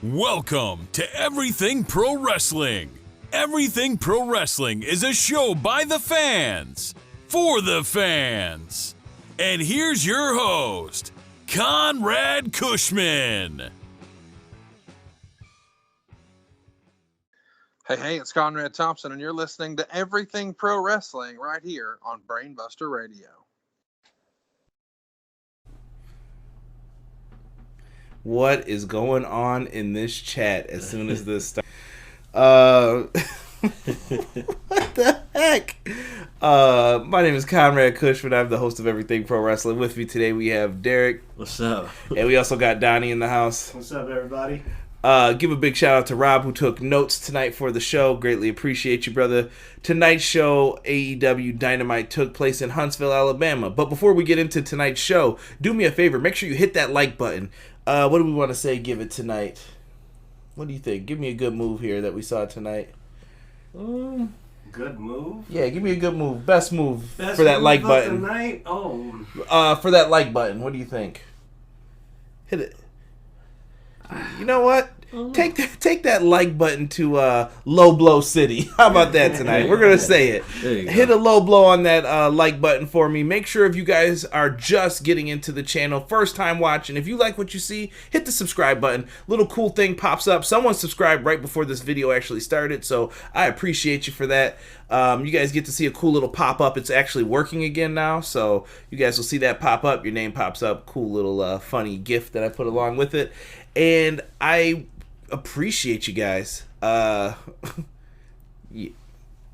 Welcome to Everything Pro Wrestling. Everything Pro Wrestling is a show by the fans, for the fans. And here's your host, Conrad Cushman. Hey, it's Conrad Thompson, and you're listening to Everything Pro Wrestling right here on Brainbuster Radio. What is going on in this chat as soon as this starts? What the heck? My name is Conrad Cushman. I'm the host of Everything Pro Wrestling. With me today we have Derek. What's up? And we also got Donnie in the house. What's up, everybody? Give a big shout out to Rob, who took notes tonight for the show. Greatly appreciate you, brother. Tonight's show, AEW Dynamite, took place in Huntsville, Alabama. But before we get into tonight's show, do me a favor. Make sure you hit that like button. What do we want to say give it tonight? What do you think? Give me a good move here that we saw tonight. Good move? Yeah, give me a good move. Best move Best for that move like of button. the night? Oh. For that like button. What do you think? Hit it. You know what? Take that like button to Low Blow City. How about that tonight? We're going to say it. Hit a low blow on that like button for me. Make sure if you guys are just getting into the channel, first time watching, if you like what you see, hit the subscribe button. Little cool thing pops up. Someone subscribed right before this video actually started, so I appreciate you for that. You guys get to see a cool little pop-up. It's actually working again now, so you guys will see that pop up. Your name pops up. Cool little funny gift that I put along with it. And I appreciate you guys. Yeah,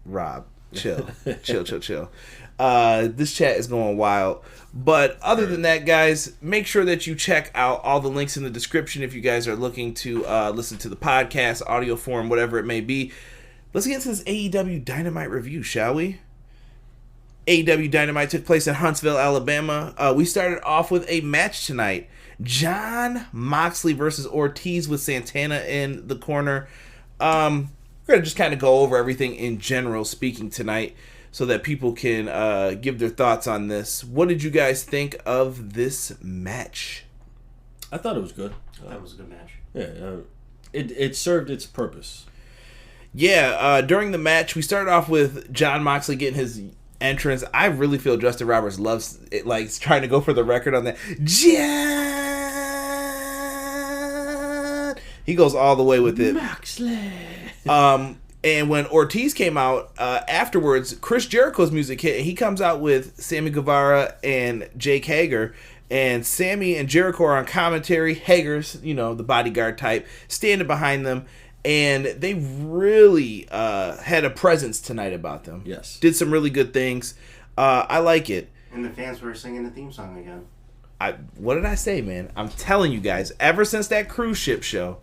Rob, chill. chill. This chat is going wild. But other than that, guys, make sure that you check out all the links in the description if you guys are looking to listen to the podcast, audio form, whatever it may be. Let's get into this AEW Dynamite review, shall we? AEW Dynamite took place in Huntsville, Alabama. We started off with a match tonight. Jon Moxley versus Ortiz with Santana in the corner. We're going to just kind of go over everything in general speaking tonight so that people can give their thoughts on this. What did you guys think of this match? I thought it was good. That was a good match. Yeah, it served its purpose. Yeah, during the match, we started off with Jon Moxley getting his entrance. I really feel Justin Roberts loves it, like trying to go for the record on that. Jon! He goes all the way with it. Moxley. And when Ortiz came out afterwards, Chris Jericho's music hit, and he comes out with Sammy Guevara and Jake Hager. And Sammy and Jericho are on commentary. Hager's, the bodyguard type, standing behind them. And they really had a presence tonight about them. Yes. Did some really good things. I like it. And the fans were singing the theme song again. What did I say, man? I'm telling you guys, ever since that cruise ship show,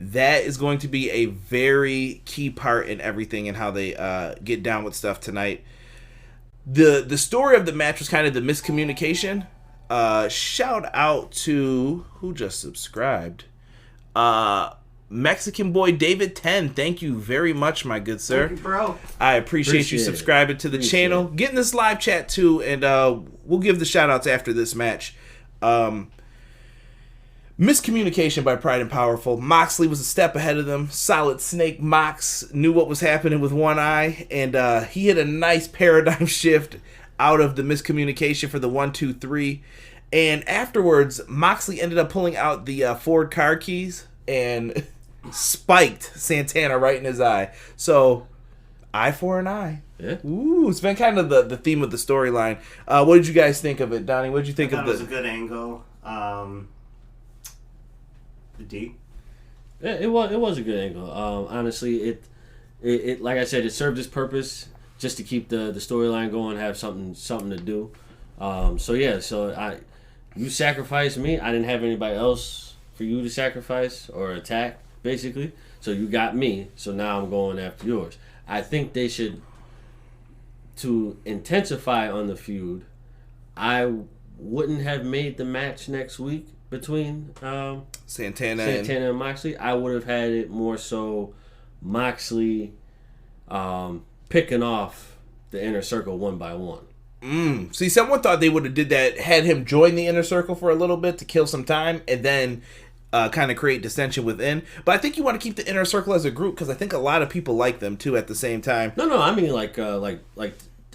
that is going to be a very key part in everything and how they get down with stuff tonight. The story of the match was kind of the miscommunication. Shout out to who just subscribed. Mexican boy David 10, thank you very much, my good sir. Thank you, bro. I appreciate you subscribing to the channel, getting this live chat too, and we'll give the shout outs after this match. Miscommunication by Pride and Powerful. Moxley was a step ahead of them. Solid Snake Mox knew what was happening with one eye, and he hit a nice paradigm shift out of the miscommunication for the 1, 2, 3. And afterwards, Moxley ended up pulling out the Ford car keys and spiked Santana right in his eye. So, eye for an eye. Yeah. Ooh, it's been kind of the theme of the storyline. What did you guys think of it, Donnie? What did you think of It was a good angle. The D. Yeah, it was a good angle. Honestly, it like I said, it served its purpose just to keep the storyline going, have something to do. You sacrificed me. I didn't have anybody else for you to sacrifice or attack, basically. So you got me. So now I'm going after yours. I think they should, to intensify on the feud, I wouldn't have made the match next week between Santana and Moxley. I would have had it more so Moxley picking off the inner circle one by one. See, someone thought they would have did that, had him join the inner circle for a little bit to kill some time, and then kind of create dissension within. But I think you want to keep the inner circle as a group because I think a lot of people like them too at the same time. No, I mean like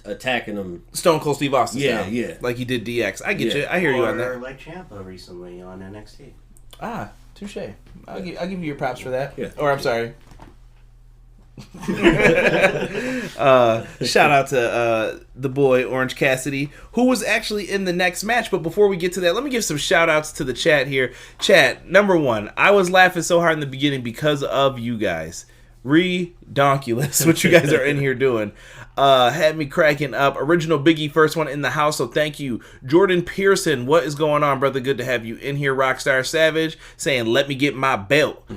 attacking them. Stone Cold Steve Austin style. Yeah. Like he did DX. I get you. I hear you on that. Or like Ciampa recently on NXT. Ah, touche. I'll give you your props for that. Yeah. Or I'm sorry. Shout out to the boy Orange Cassidy, who was actually in the next match. But before we get to that, let me give some shout outs to the chat here. Chat, number one, I was laughing so hard in the beginning because of you guys. Redonkulous, what you guys are in here doing. Had me cracking up. Original Biggie, first one in the house, so thank you. Jordan Pearson, what is going on, brother? Good to have you in here. Rockstar Savage saying, let me get my belt.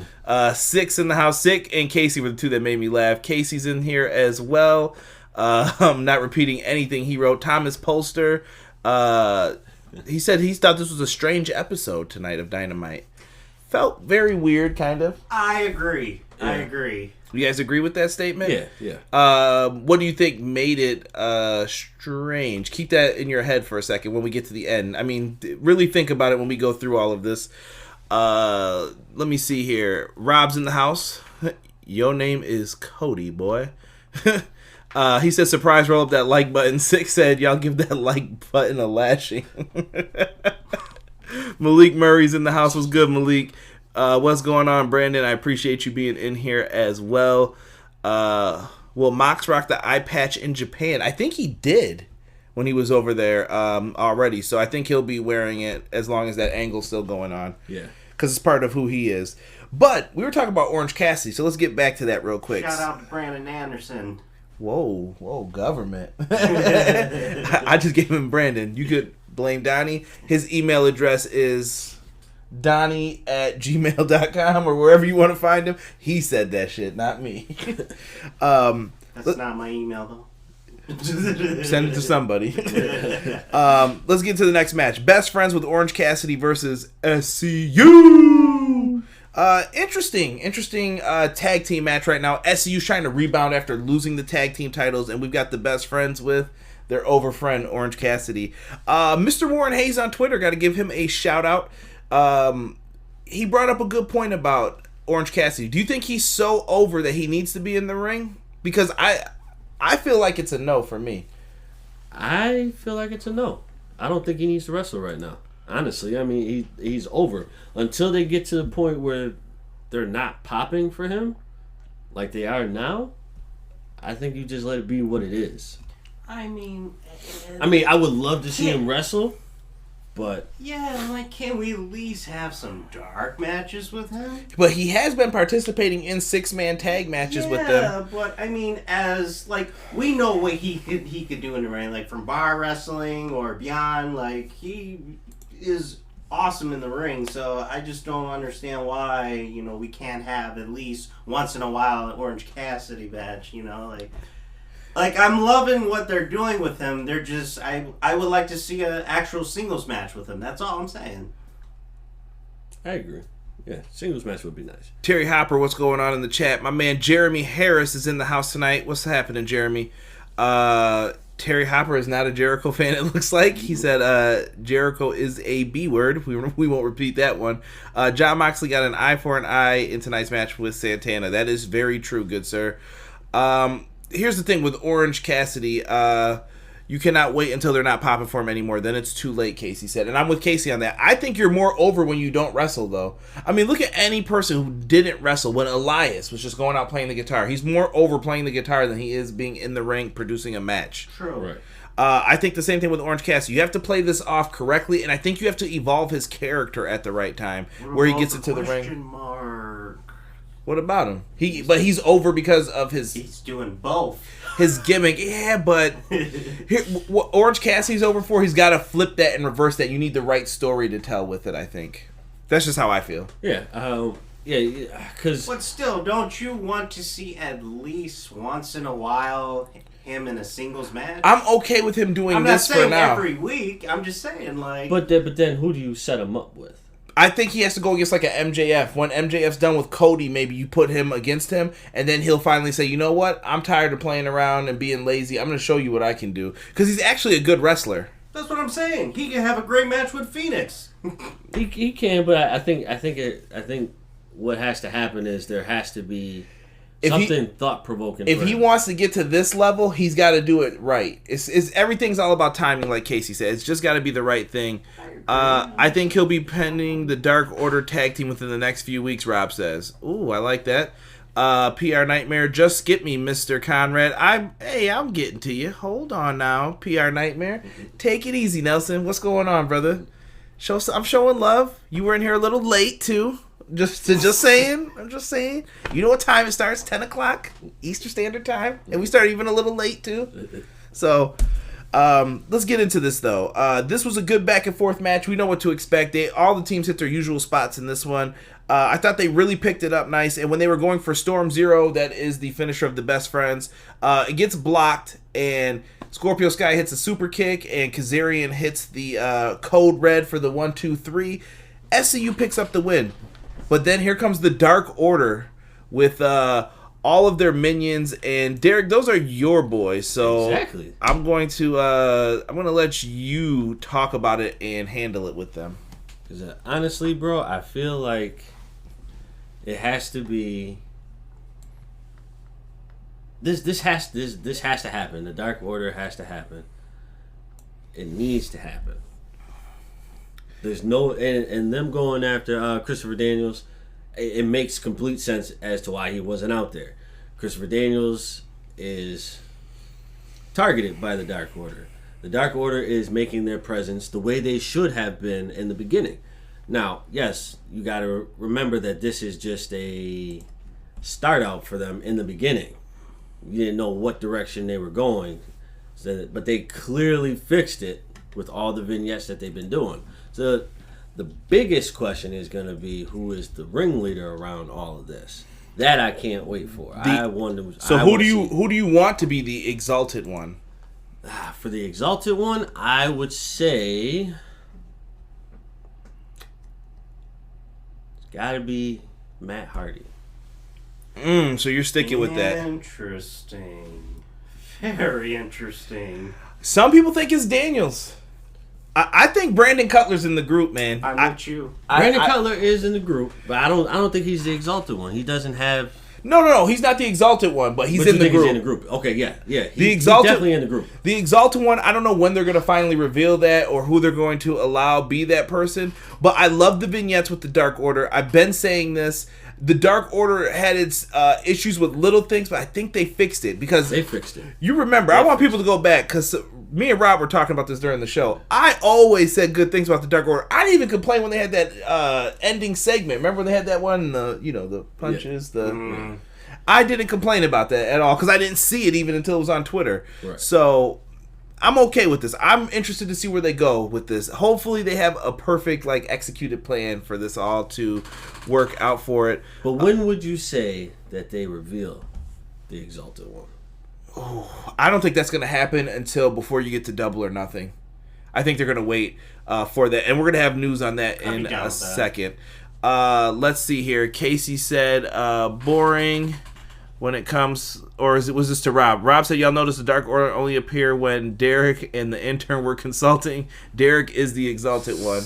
Six in the house. Sick and Casey were the two that made me laugh. Casey's in here as well. I'm not repeating anything he wrote. Thomas Polster, he said he thought this was a strange episode tonight of Dynamite. Felt very weird, kind of. I agree. Yeah. I agree. You guys agree with that statement? Yeah. What do you think made it strange? Keep that in your head for a second when we get to the end. I mean, really think about it when we go through all of this. Let me see here. Rob's in the house. Your name is Cody, boy. He said, surprise, roll up that like button. Six said, y'all give that like button a lashing. Malik Murray's in the house. What's good, Malik? What's going on, Brandon? I appreciate you being in here as well. Will Mox rock the eye patch in Japan? I think he did when he was over there already. So I think he'll be wearing it as long as that angle's still going on. Yeah. Because it's part of who he is. But we were talking about Orange Cassidy, so let's get back to that real quick. Shout out to Brandon Anderson. Whoa, government. I just gave him Brandon. You could blame Donnie. His email address is Donnie@gmail.com or wherever you want to find him. He said that shit, not me. That's not my email, though. Send it to somebody. Let's get to the next match. Best Friends with Orange Cassidy versus SCU. Interesting tag team match right now. SCU's trying to rebound after losing the tag team titles, and we've got the Best Friends with their over friend Orange Cassidy. Mr. Warren Hayes on Twitter, got to give him a shout out. He brought up a good point about Orange Cassidy. Do you think he's so over that he needs to be in the ring? Because I feel like it's a no for me. I feel like it's a no. I don't think he needs to wrestle right now. Honestly, I mean, he's over. Until they get to the point where they're not popping for him like they are now, I think you just let it be what it is. I mean, I would love to see him wrestle, but... Yeah, like, can we at least have some dark matches with him? But he has been participating in 6-man tag matches with them. Yeah, but, I mean, as, like, we know what he could do in the ring, like, from bar wrestling or beyond, like, he is awesome in the ring, so I just don't understand why, you know, we can't have at least once in a while an Orange Cassidy match, you know, like I'm loving what they're doing with him. They're just, I would like to see an actual singles match with him. That's all I'm saying. I agree. Yeah, singles match would be nice. Terry Hopper, what's going on in the chat? My man Jeremy Harris is in the house tonight. What's happening, Jeremy? Terry Hopper is not a Jericho fan, it looks like. He said Jericho is a B word. We won't repeat that one. John Moxley got an eye for an eye in tonight's match with Santana. That is very true, good sir. Here's the thing with Orange Cassidy. You cannot wait until they're not popping for him anymore. Then it's too late, Casey said. And I'm with Casey on that. I think you're more over when you don't wrestle, though. I mean, look at any person who didn't wrestle when Elias was just going out playing the guitar. He's more over playing the guitar than he is being in the ring producing a match. True. Right. I think the same thing with Orange Cassidy. You have to play this off correctly, and I think you have to evolve his character at the right time where he gets into the ring. Mark. What about him? But he's over because of He's doing both. his gimmick. Yeah, but here, what Orange Cassidy's over for, he's got to flip that and reverse that. You need the right story to tell with it, I think. That's just how I feel. Yeah, because... But still, don't you want to see at least once in a while him in a singles match? I'm okay with him doing I'm this not saying for now. every week. I'm just saying, like... But then who do you set him up with? I think he has to go against like an MJF. When MJF's done with Cody, maybe you put him against him, and then he'll finally say, you know what? I'm tired of playing around and being lazy. I'm going to show you what I can do. Because he's actually a good wrestler. That's what I'm saying. He can have a great match with Phoenix. He can, but I think what has to happen is there has to be something thought provoking. If he wants to get to this level, he's got to do it right. It's everything's all about timing, like Casey said. It's just got to be the right thing. I think he'll be pending the Dark Order tag team within the next few weeks. Rob says, "Ooh, I like that." PR Nightmare, just skip me, Mr. Conrad. I'm getting to you. Hold on now, PR Nightmare. Take it easy, Nelson. What's going on, brother? I'm showing love. You were in here a little late too. Just saying. I'm just saying. You know what time it starts? 10 o'clock Eastern Standard Time, and we start even a little late too. So, let's get into this though. This was a good back and forth match. We know what to expect. All the teams hit their usual spots in this one. I thought they really picked it up nice, and when they were going for Storm Zero, that is the finisher of the Best Friends, it gets blocked, and Scorpio Sky hits a super kick, and Kazarian hits the code red for the 1-2-3. SCU picks up the win, but then here comes the Dark Order with all of their minions, and Derek, those are your boys, so exactly. I'm going to let you talk about it and handle it with them. Because honestly, bro, I feel like it has to be. This has to happen. The Dark Order has to happen. It needs to happen. There's no and them going after Christopher Daniels. It makes complete sense as to why he wasn't out there. Christopher Daniels is targeted by the Dark Order. The Dark Order is making their presence the way they should have been in the beginning. Now, yes, you got to remember that this is just a start out for them in the beginning. You didn't know what direction they were going, but they clearly fixed it with all the vignettes that they've been doing. So the biggest question is going to be who is the ringleader around all of this. That I can't wait for. Who do you want to be the exalted one? For the exalted one, I would say it's got to be Matt Hardy. So you're sticking with that. Interesting. Very interesting. Some people think it's Daniels. I think Brandon Cutler's in the group, man. I'm with you. Brandon Cutler is in the group, but I don't think he's the exalted one. He doesn't have. No. He's not the exalted one, but he's in the group. He's in the group. Okay, yeah. He's exalted, definitely in the group. The exalted one, I don't know when they're going to finally reveal that or who they're going to allow be that person. But I love the vignettes with the Dark Order. I've been saying this. The Dark Order had its issues with little things, but I think they fixed it because they fixed it. You remember, I want people to go back because me and Rob were talking about this during the show. I always said good things about the Dark Order. I didn't even complain when they had that ending segment. Remember when they had that one, the punches, I didn't complain about that at all because I didn't see it even until it was on Twitter. Right. So I'm okay with this. I'm interested to see where they go with this. Hopefully they have a perfect executed plan for this all to work out for it. But when would you say that they reveal the Exalted One? I don't think that's going to happen until before you get to Double or Nothing. I think they're going to wait for that. And we're going to have news on that in a second. Let's see here. Casey said boring when it comes, or was this to Rob? Rob said, y'all notice the Dark Order only appear when Derek and the intern were consulting. Derek is the Exalted One.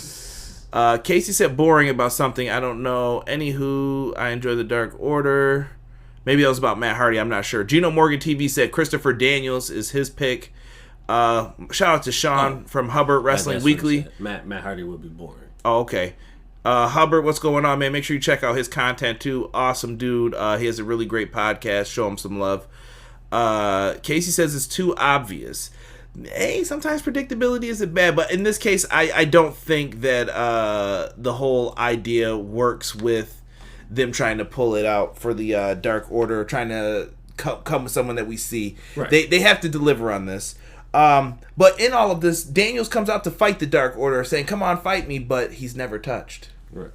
Casey said boring about something. I don't know. Anywho, I enjoy the Dark Order. Maybe that was about Matt Hardy. I'm not sure. Gino Morgan TV said Christopher Daniels is his pick. Shout out to Sean from Hubbard Wrestling Weekly. Matt Hardy would be boring. Oh, okay. Hubbard, what's going on, man? Make sure you check out his content too. Awesome dude. He has a really great podcast. Show him some love. Casey says it's too obvious. Hey, sometimes predictability isn't bad, but in this case, I don't think that the whole idea works with them trying to pull it out for the Dark Order, trying to come with someone that we see. Right. They have to deliver on this. But in all of this, Daniels comes out to fight the Dark Order, saying, come on, fight me, but he's never touched. Right.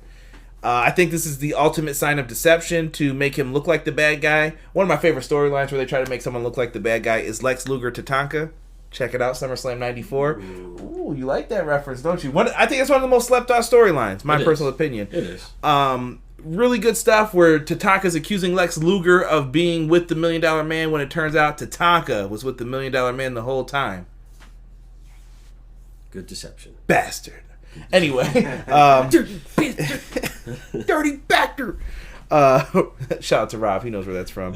I think this is the ultimate sign of deception to make him look like the bad guy. One of my favorite storylines where they try to make someone look like the bad guy is Lex Luger Tatanka. Check it out, SummerSlam 94. Ooh, you like that reference, don't you? I think it's one of the most slept-on storylines, my personal opinion. It is. Really good stuff where Tatanka's accusing Lex Luger of being with the $1 Million Man when it turns out Tatanka was with the $1 Million Man the whole time. Good deception. Bastard. Anyway, dirty bastard. Shout out to Rob. He knows where that's from.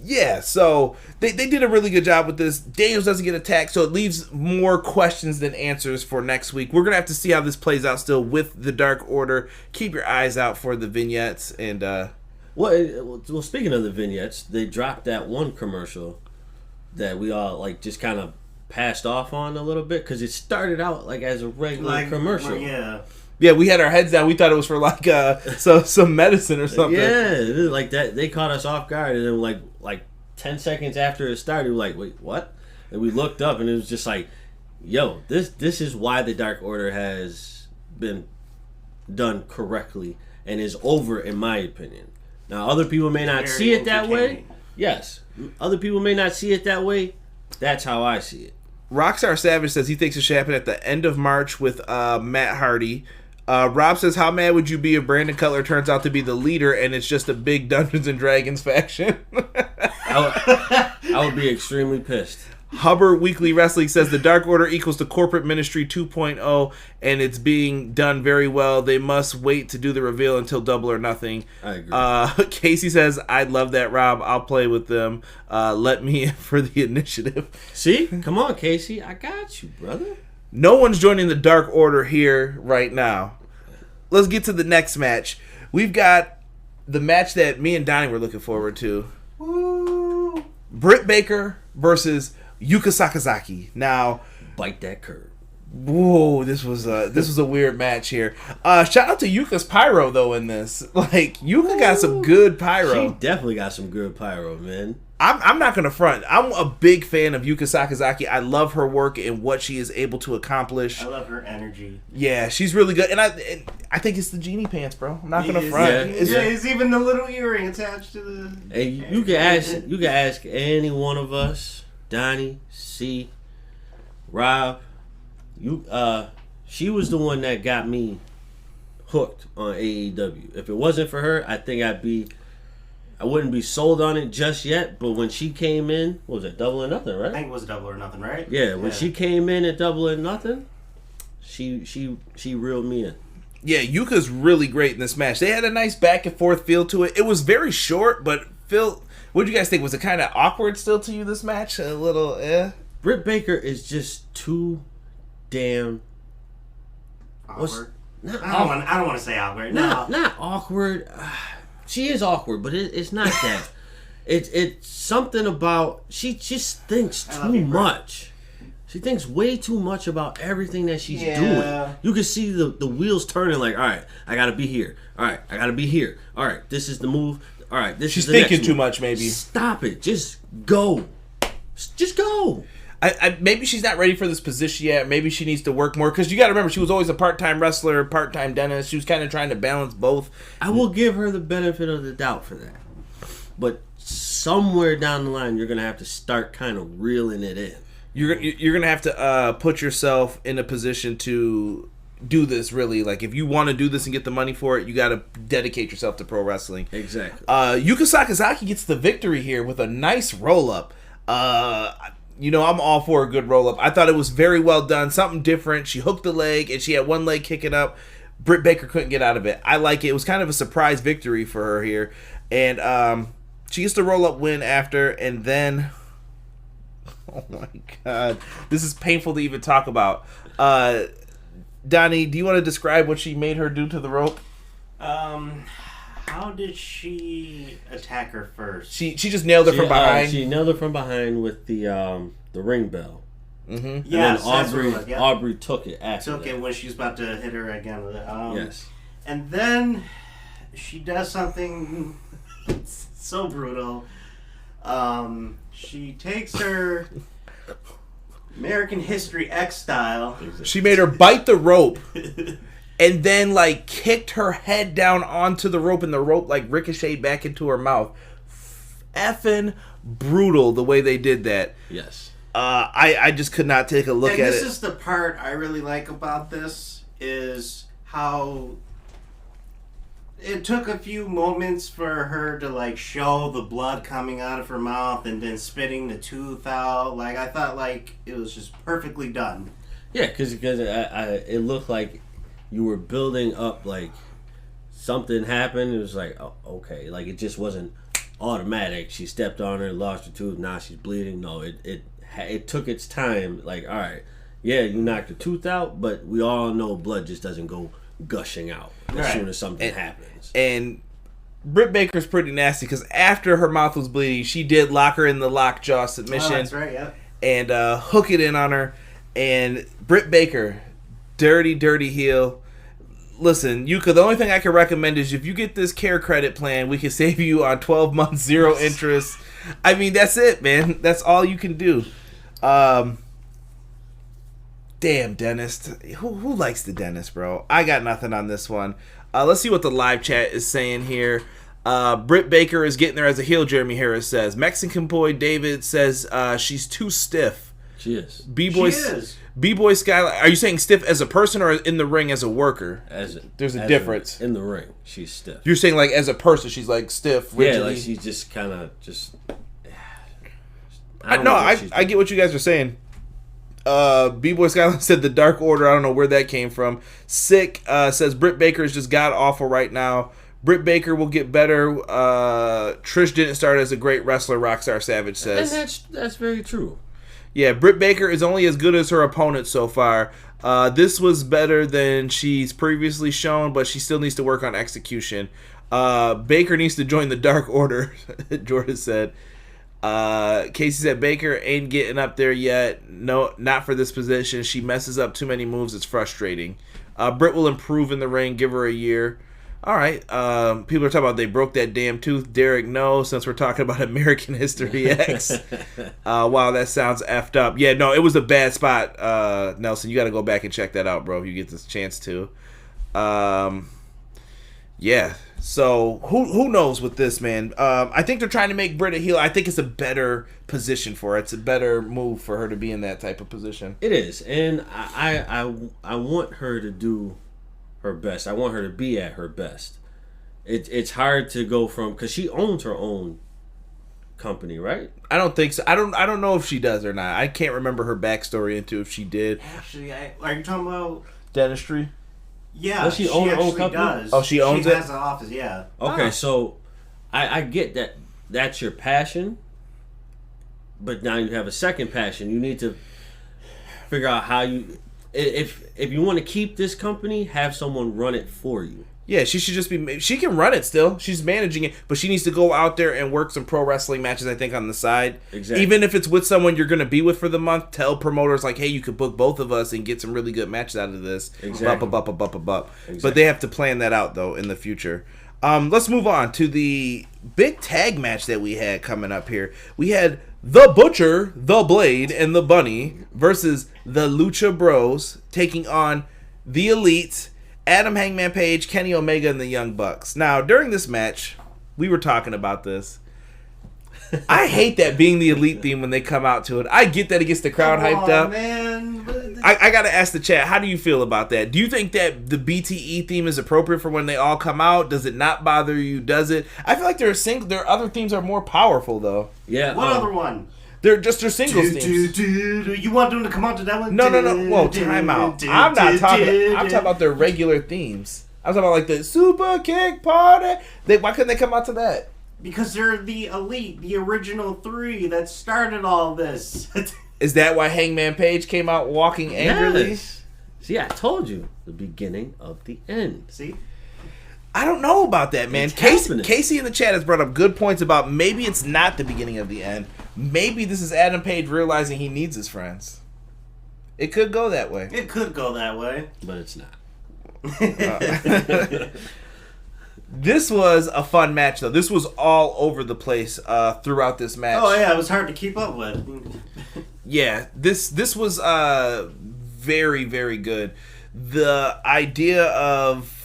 Yeah, so they did a really good job with this. Daniels doesn't get attacked, so it leaves more questions than answers for next week. We're going to have to see how this plays out still with the Dark Order. Keep your eyes out for the vignettes. And Well, speaking of the vignettes, they dropped that one commercial that we all like just kind of passed off on a little bit because it started out like as a regular commercial. Yeah, we had our heads down. We thought it was for like some medicine or something. Yeah, like that. They caught us off guard, and then like 10 seconds after it started, we were like, wait, what? And we looked up, and it was just like, yo, this is why the Dark Order has been done correctly and is over, in my opinion. Now, other people may not see it that way. Yes, other people may not see it that way. That's how I see it. Rockstar Savage says he thinks it should happen at the end of March with Matt Hardy. Rob says, how mad would you be if Brandon Cutler turns out to be the leader and it's just a big Dungeons and Dragons faction? I would be extremely pissed. Hubbard Weekly Wrestling says the Dark Order equals the Corporate Ministry 2.0 and it's being done very well. They must wait to do the reveal until Double or Nothing. I agree. Casey says, I'd love that, Rob. I'll play with them. Let me in for the initiative. See? Come on, Casey. I got you, brother. No one's joining the Dark Order here right now. Let's get to the next match. We've got the match that me and Donnie were looking forward to. Woo! Britt Baker versus Yuka Sakazaki. Now, bite that curve. Whoa, this was a weird match here. Shout out to Yuka's pyro though in this. Like Yuka got some good pyro. She definitely got some good pyro, man. I'm not gonna front. I'm a big fan of Yuka Sakazaki. I love her work and what she is able to accomplish. I love her energy. Yeah, she's really good, and I think it's the genie pants, bro. I'm not gonna front. Yeah, it's even the little earring attached to the. Hey, you can ask any one of us, Donnie, C, Rob. She was the one that got me hooked on AEW. If it wasn't for her, I think I wouldn't be sold on it just yet. But when she came in, what was it, Double or Nothing, right? I think it was Double or Nothing, right? Yeah, when she came in at Double or Nothing, she reeled me in. Yeah, Yuka's really great in this match. They had a nice back and forth feel to it. It was very short, but Phil, what did you guys think? Was it kind of awkward still to you, this match? A little, Britt Baker is just too damn awkward. I don't want to say awkward. No, not awkward. She is awkward, but it's not that. It's something about she just thinks too much. She thinks way too much about everything that she's doing. You can see the wheels turning. Like, all right, I gotta be here. All right, I gotta be here. All right, this is the move. All right, this is the next move. She's thinking too much, maybe. Stop it. Just go. Just go. Maybe she's not ready for this position yet. Maybe she needs to work more. Because you got to remember, she was always a part-time wrestler, part-time dentist. She was kind of trying to balance both. I will give her the benefit of the doubt for that. But somewhere down the line, you're going to have to start kind of reeling it in. You're going to have to put yourself in a position to do this, really. Like, if you want to do this and get the money for it, you got to dedicate yourself to pro wrestling. Exactly. Yuka Sakazaki gets the victory here with a nice roll-up. I'm all for a good roll-up. I thought it was very well done. Something different. She hooked the leg, and she had one leg kicking up. Britt Baker couldn't get out of it. I like it. It was kind of a surprise victory for her here. And she gets the roll-up win after, and then... Oh, my God. This is painful to even talk about. Donnie, do you want to describe what she made her do to the rope? How did she attack her first? She just nailed her from behind. She nailed her from behind with the ring bell. Mm-hmm. And then Aubrey took it after Took it when she was about to hit her again with it. Yes. And then she does something so brutal. She takes her American History X style. She made her bite the rope. And then, kicked her head down onto the rope, and the rope, ricocheted back into her mouth. Effing brutal the way they did that. Yes. I just could not take a look at it. And this is the part I really like about this, is how it took a few moments for her to, show the blood coming out of her mouth and then spitting the tooth out. I thought, it was just perfectly done. Yeah, because it looked like you were building up, like something happened. It was like, oh, okay, like it just wasn't automatic. She stepped on her, lost her tooth, now she's bleeding. No, it took its time. Like, all right, yeah, you knocked her tooth out, but we all know blood just doesn't go gushing out as soon as something happens. And Britt Baker's pretty nasty because after her mouth was bleeding, she did lock her in the lockjaw submission. Oh, that's right, yeah. And hook it in on her. And Britt Baker, dirty heel. Listen, Yuka, the only thing I can recommend is if you get this care credit plan, we can save you on 12 months, 0 interest. I mean, that's it, man. That's all you can do. Damn, dentist. Who likes the dentist, bro? I got nothing on this one. Let's see what the live chat is saying here. Britt Baker is getting there as a heel, Jeremy Harris says. Mexican boy David says she's too stiff. She is. B-boy Skyline. Are you saying stiff as a person or in the ring as a worker? There's a difference. In the ring, she's stiff. You're saying like as a person, she's like stiff, rigidly? Yeah, like she's just kind of just. I get what you guys are saying. B-Boy Skyline said the Dark Order. I don't know where that came from. Sick says Britt Baker is just god awful right now. Britt Baker will get better. Trish didn't start as a great wrestler, Rockstar Savage says. And that's very true. Yeah, Britt Baker is only as good as her opponent so far. This was better than she's previously shown, but she still needs to work on execution. Baker needs to join the Dark Order, Jordan said. Casey said Baker ain't getting up there yet. No, not for this position. She messes up too many moves. It's frustrating. Britt will improve in the ring. Give her a year. All right. People are talking about they broke that damn tooth. Derek, no, since we're talking about American History X. Wow, that sounds effed up. Yeah, no, it was a bad spot, Nelson. You got to go back and check that out, bro, if you get this chance to. Yeah. So who knows with this, man? I think they're trying to make Britt a heel. I think it's a better position for her. It's a better move for her to be in that type of position. It is, and I want her to do her best. I want her to be at her best. It's hard to go from, because she owns her own company, right? I don't think so. I don't know if she does or not. I can't remember her backstory into if she did. Actually, are you talking about dentistry? Yeah, does she own her own company? Does. Oh, she owns it? She has an office, yeah. Okay, so I get that that's your passion, but now you have a second passion. You need to figure out how you, if you want to keep this company, have someone run it for you. Yeah, she should just be. She can run it still. She's managing it, but she needs to go out there and work some pro wrestling matches, I think, on the side. Exactly. Even if it's with someone you're going to be with for the month, tell promoters, like, hey, you could book both of us and get some really good matches out of this. Exactly. Exactly. But they have to plan that out, though, in the future. Let's move on to the big tag match that we had coming up here. We had The Butcher, The Blade, and The Bunny versus the Lucha Bros taking on The Elite, Adam Hangman Page, Kenny Omega, and the Young Bucks. Now, during this match, we were talking about this. I hate that being the Elite theme when they come out to it. I get that it gets the crowd hyped up. Man. I got to ask the chat, how do you feel about that? Do you think that the BTE theme is appropriate for when they all come out? Does it not bother you? Does it? I feel like their other themes are more powerful, though. Yeah. What other one? They're just their singles themes. You want them to come out to that one? No. Whoa, time out. I'm talking about their regular themes. I'm talking about like the Super Kick Party. Why couldn't they come out to that? Because they're the Elite, the original 3 that started all this. Is that why Hangman Page came out walking angrily? Yes. See, I told you the beginning of the end. See? I don't know about that, man. Casey in the chat has brought up good points about maybe it's not the beginning of the end. Maybe this is Adam Page realizing he needs his friends. It could go that way. It could go that way. But it's not. This was a fun match, though. This was all over the place throughout this match. Oh, yeah. It was hard to keep up with. Yeah. This was very, very good. The idea of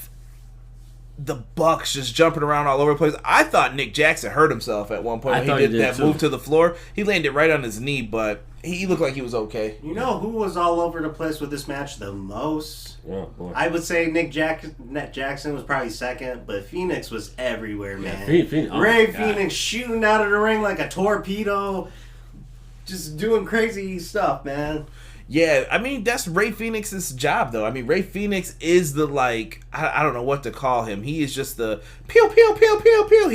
the Bucks just jumping around all over the place. I thought Nick Jackson hurt himself at one point when he did that move to the floor. He landed right on his knee, but he looked like he was okay. You know who was all over the place with this match the most? Oh, boy. I would say Nick Jackson was probably second, but Phoenix was everywhere, man. Yeah, Phoenix shooting out of the ring like a torpedo, just doing crazy stuff, man. Yeah, I mean, that's Ray Phoenix's job, though. I mean, Ray Phoenix is the, like, I don't know what to call him. He is just the pew, pew, pew, pew, pew.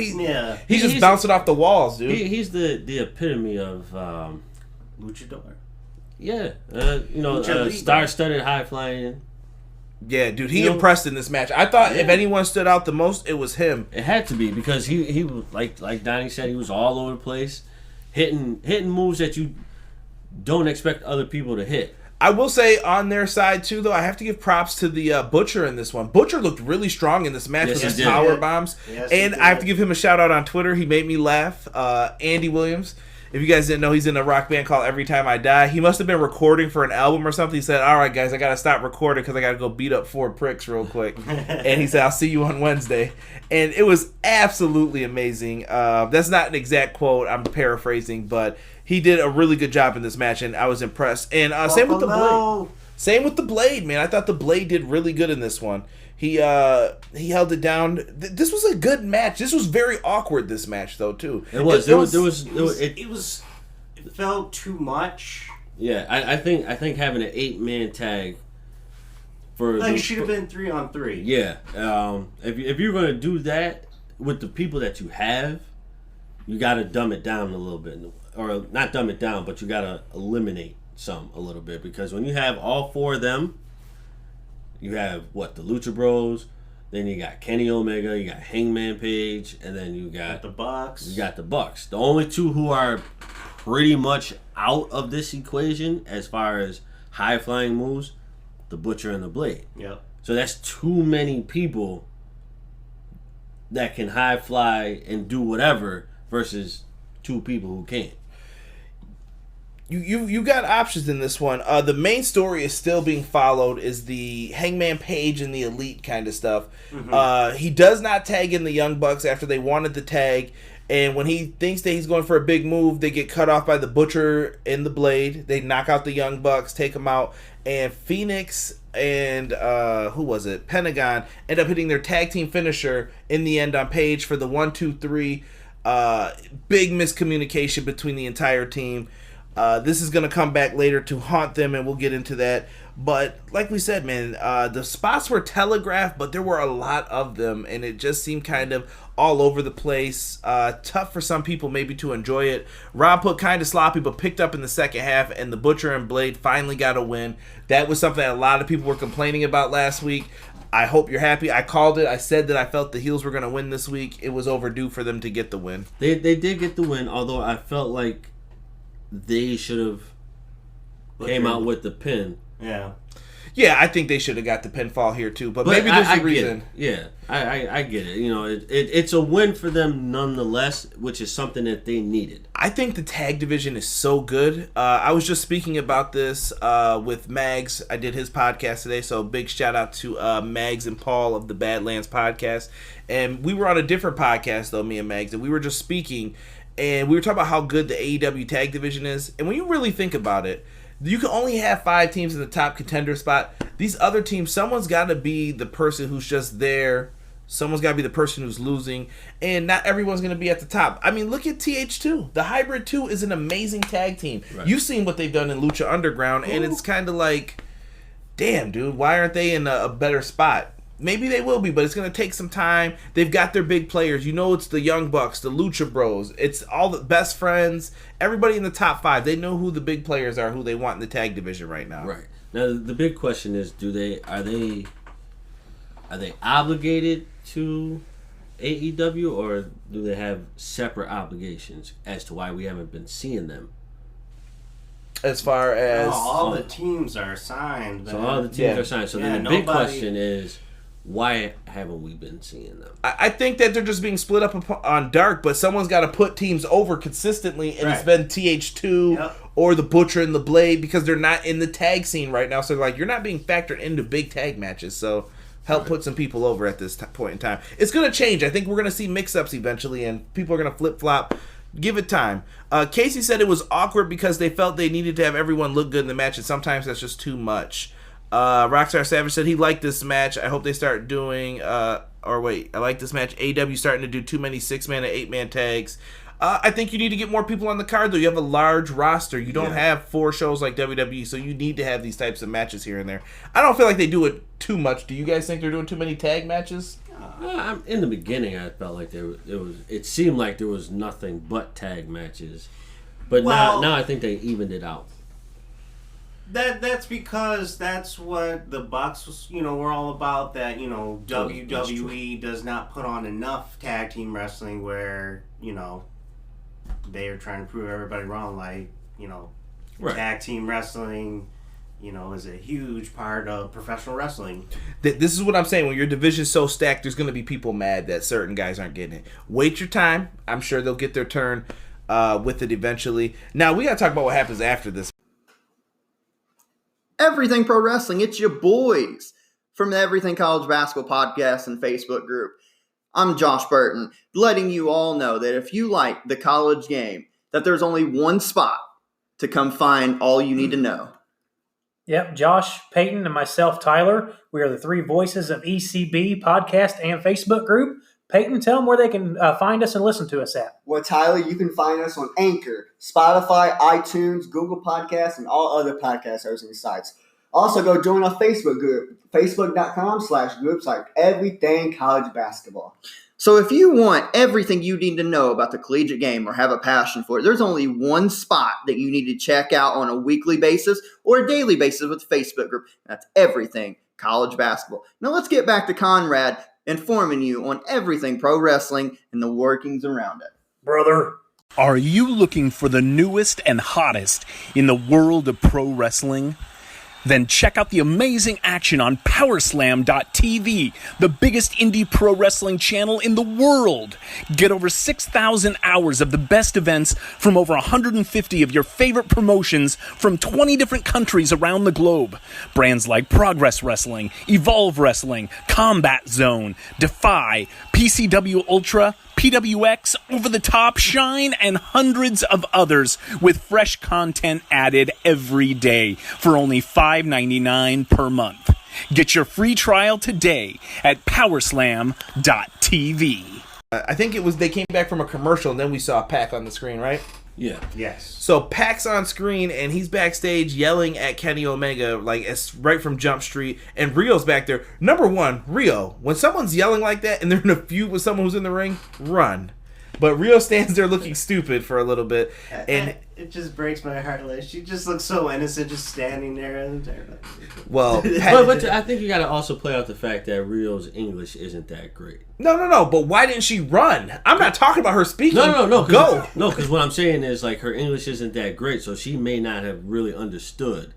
He's just bouncing off the walls, dude. He's the epitome of... Luchador. Yeah. Star-studded, high-flying. Yeah, dude, he impressed in this match. I thought if anyone stood out the most, it was him. It had to be, because he was, like Donnie said, he was all over the place, hitting moves that you don't expect other people to hit. I will say on their side too, though, I have to give props to the Butcher in this one. Butcher looked really strong in this match with his power bombs, and I have to give him a shout out on Twitter. He made me laugh. Andy Williams. If you guys didn't know, he's in a rock band called Every Time I Die. He must have been recording for an album or something. He said, all right, guys, I got to stop recording because I got to go beat up 4 pricks real quick. And he said, I'll see you on Wednesday. And it was absolutely amazing. That's not an exact quote. I'm paraphrasing, but he did a really good job in this match, and I was impressed. And same with the Blade. Same with the Blade, man. I thought the Blade did really good in this one. He held it down. This was a good match. This was very awkward. This match, though, too. It was. It felt too much. Yeah, I think having an 8-man tag for it should have been 3-on-3. Yeah. If you're gonna do that with the people that you have, you got to dumb it down a little bit, or not dumb it down, but you got to eliminate some a little bit, because when you have all 4 of them. You have, the Lucha Bros, then you got Kenny Omega, you got Hangman Page, and then you got the Bucks. You got the Bucks. The only 2 who are pretty much out of this equation as far as high-flying moves, the Butcher and the Blade. Yep. So that's too many people that can high-fly and do whatever versus 2 people who can't. You got options in this one. The main story is still being followed, is the Hangman Page and the Elite kind of stuff. Mm-hmm. He does not tag in the Young Bucks after they wanted the tag, and when he thinks that he's going for a big move, they get cut off by the Butcher and the Blade. They knock out the Young Bucks, take them out, and Phoenix and Pentagon end up hitting their tag team finisher in the end on Page for the 1-2-3. Big miscommunication between the entire team. This is going to come back later to haunt them, and we'll get into that. But like we said, man, the spots were telegraphed, but there were a lot of them, and it just seemed kind of all over the place. Tough for some people maybe to enjoy it. Rob put kind of sloppy, but picked up in the second half, and the Butcher and Blade finally got a win. That was something that a lot of people were complaining about last week. I hope you're happy. I called it. I said that I felt the heels were going to win this week. It was overdue for them to get the win. They did get the win, although I felt like they should have came out with the pin. Yeah, I think they should have got the pinfall here too, but maybe there's a reason. Yeah, I get it. You know, it's a win for them nonetheless, which is something that they needed. I think the tag division is so good. I was just speaking about this with Mags. I did his podcast today, so big shout out to Mags and Paul of the Badlands podcast. And we were on a different podcast though, me and Mags, and we were just speaking, and we were talking about how good the AEW tag division is. And when you really think about it, you can only have 5 teams in the top contender spot. These other teams, someone's got to be the person who's just there. Someone's got to be the person who's losing. And not everyone's going to be at the top. I mean, look at TH2. The Hybrid 2 is an amazing tag team. Right. You've seen what they've done in Lucha Underground, and it's kind of like, damn, dude, why aren't they in a better spot? Maybe they will be, but it's going to take some time. They've got their big players. You know, it's the Young Bucks, the Lucha Bros. It's all the best friends. Everybody in the top 5. They know who the big players are, who they want in the tag division right now. Right. Now, the big question is, are they obligated to AEW, or do they have separate obligations as to why we haven't been seeing them? As far as... all the teams are signed. So all the teams are signed. So then the big question is, why haven't we been seeing them? I think that they're just being split up on Dark, but someone's got to put teams over consistently, and It's been TH2 or the Butcher and the Blade, because they're not in the tag scene right now. So like, you're not being factored into big tag matches. So help put some people over at this point in time. It's going to change. I think we're going to see mix-ups eventually, and people are going to flip-flop. Give it time. Casey said it was awkward because they felt they needed to have everyone look good in the match, and sometimes that's just too much. Rockstar Savage said he liked this match. I hope they start doing... I like this match. AEW starting to do too many 6-man and 8-man tags. I think you need to get more people on the card, though. You have a large roster. You don't have 4 shows like WWE, so you need to have these types of matches here and there. I don't feel like they do it too much. Do you guys think they're doing too many tag matches? In the beginning, I felt like it seemed like there was nothing but tag matches. But now I think they evened it out. That's because that's what the Bucks, were all about. That WWE does not put on enough tag team wrestling where they are trying to prove everybody wrong. Like tag team wrestling, is a huge part of professional wrestling. This is what I'm saying. When your division's so stacked, there's going to be people mad that certain guys aren't getting it. Wait your time. I'm sure they'll get their turn with it eventually. Now we got to talk about what happens after this. Everything Pro Wrestling, it's your boys from the Everything College Basketball Podcast and Facebook group. I'm Josh Burton, letting you all know that if you like the college game, that there's only one spot to come find all you need to know. Yep, Josh, Peyton, and myself, Tyler, we are the 3 voices of ECB Podcast and Facebook group. Peyton, tell them where they can find us and listen to us at. Well, Tyler, you can find us on Anchor, Spotify, iTunes, Google Podcasts, and all other podcast hosting sites. Also, go join our Facebook group, facebook.com/groups like Everything College Basketball. So if you want everything you need to know about the collegiate game or have a passion for it, there's only one spot that you need to check out on a weekly basis or a daily basis with the Facebook group. That's Everything College Basketball. Now let's get back to Conrad informing you on everything pro wrestling and the workings around it. Brother. Are you looking for the newest and hottest in the world of pro wrestling? Then check out the amazing action on Powerslam.tv, the biggest indie pro wrestling channel in the world. Get over 6,000 hours of the best events from over 150 of your favorite promotions from 20 different countries around the globe. Brands like Progress Wrestling, Evolve Wrestling, Combat Zone, Defy, PCW Ultra, PWX, Over the Top, Shine, and hundreds of others with fresh content added every day for only $5.99 per month. Get your free trial today at Powerslam.tv. I think they came back from a commercial and then we saw Pac on the screen, right? Yeah. Yes. So Pac's on screen and he's backstage yelling at Kenny Omega like it's right from Jump Street, and Rio's back there. Number one, Rio, when someone's yelling like that and they're in a feud with someone who's in the ring, run. But Rio stands there looking stupid for a little bit, and it just breaks my heart. Like, she just looks so innocent, just standing there. Well, but I think you got to also play out the fact that Rio's English isn't that great. No. But why didn't she run? I'm not talking about her speaking. No. Go. No, because what I'm saying is like her English isn't that great, so she may not have really understood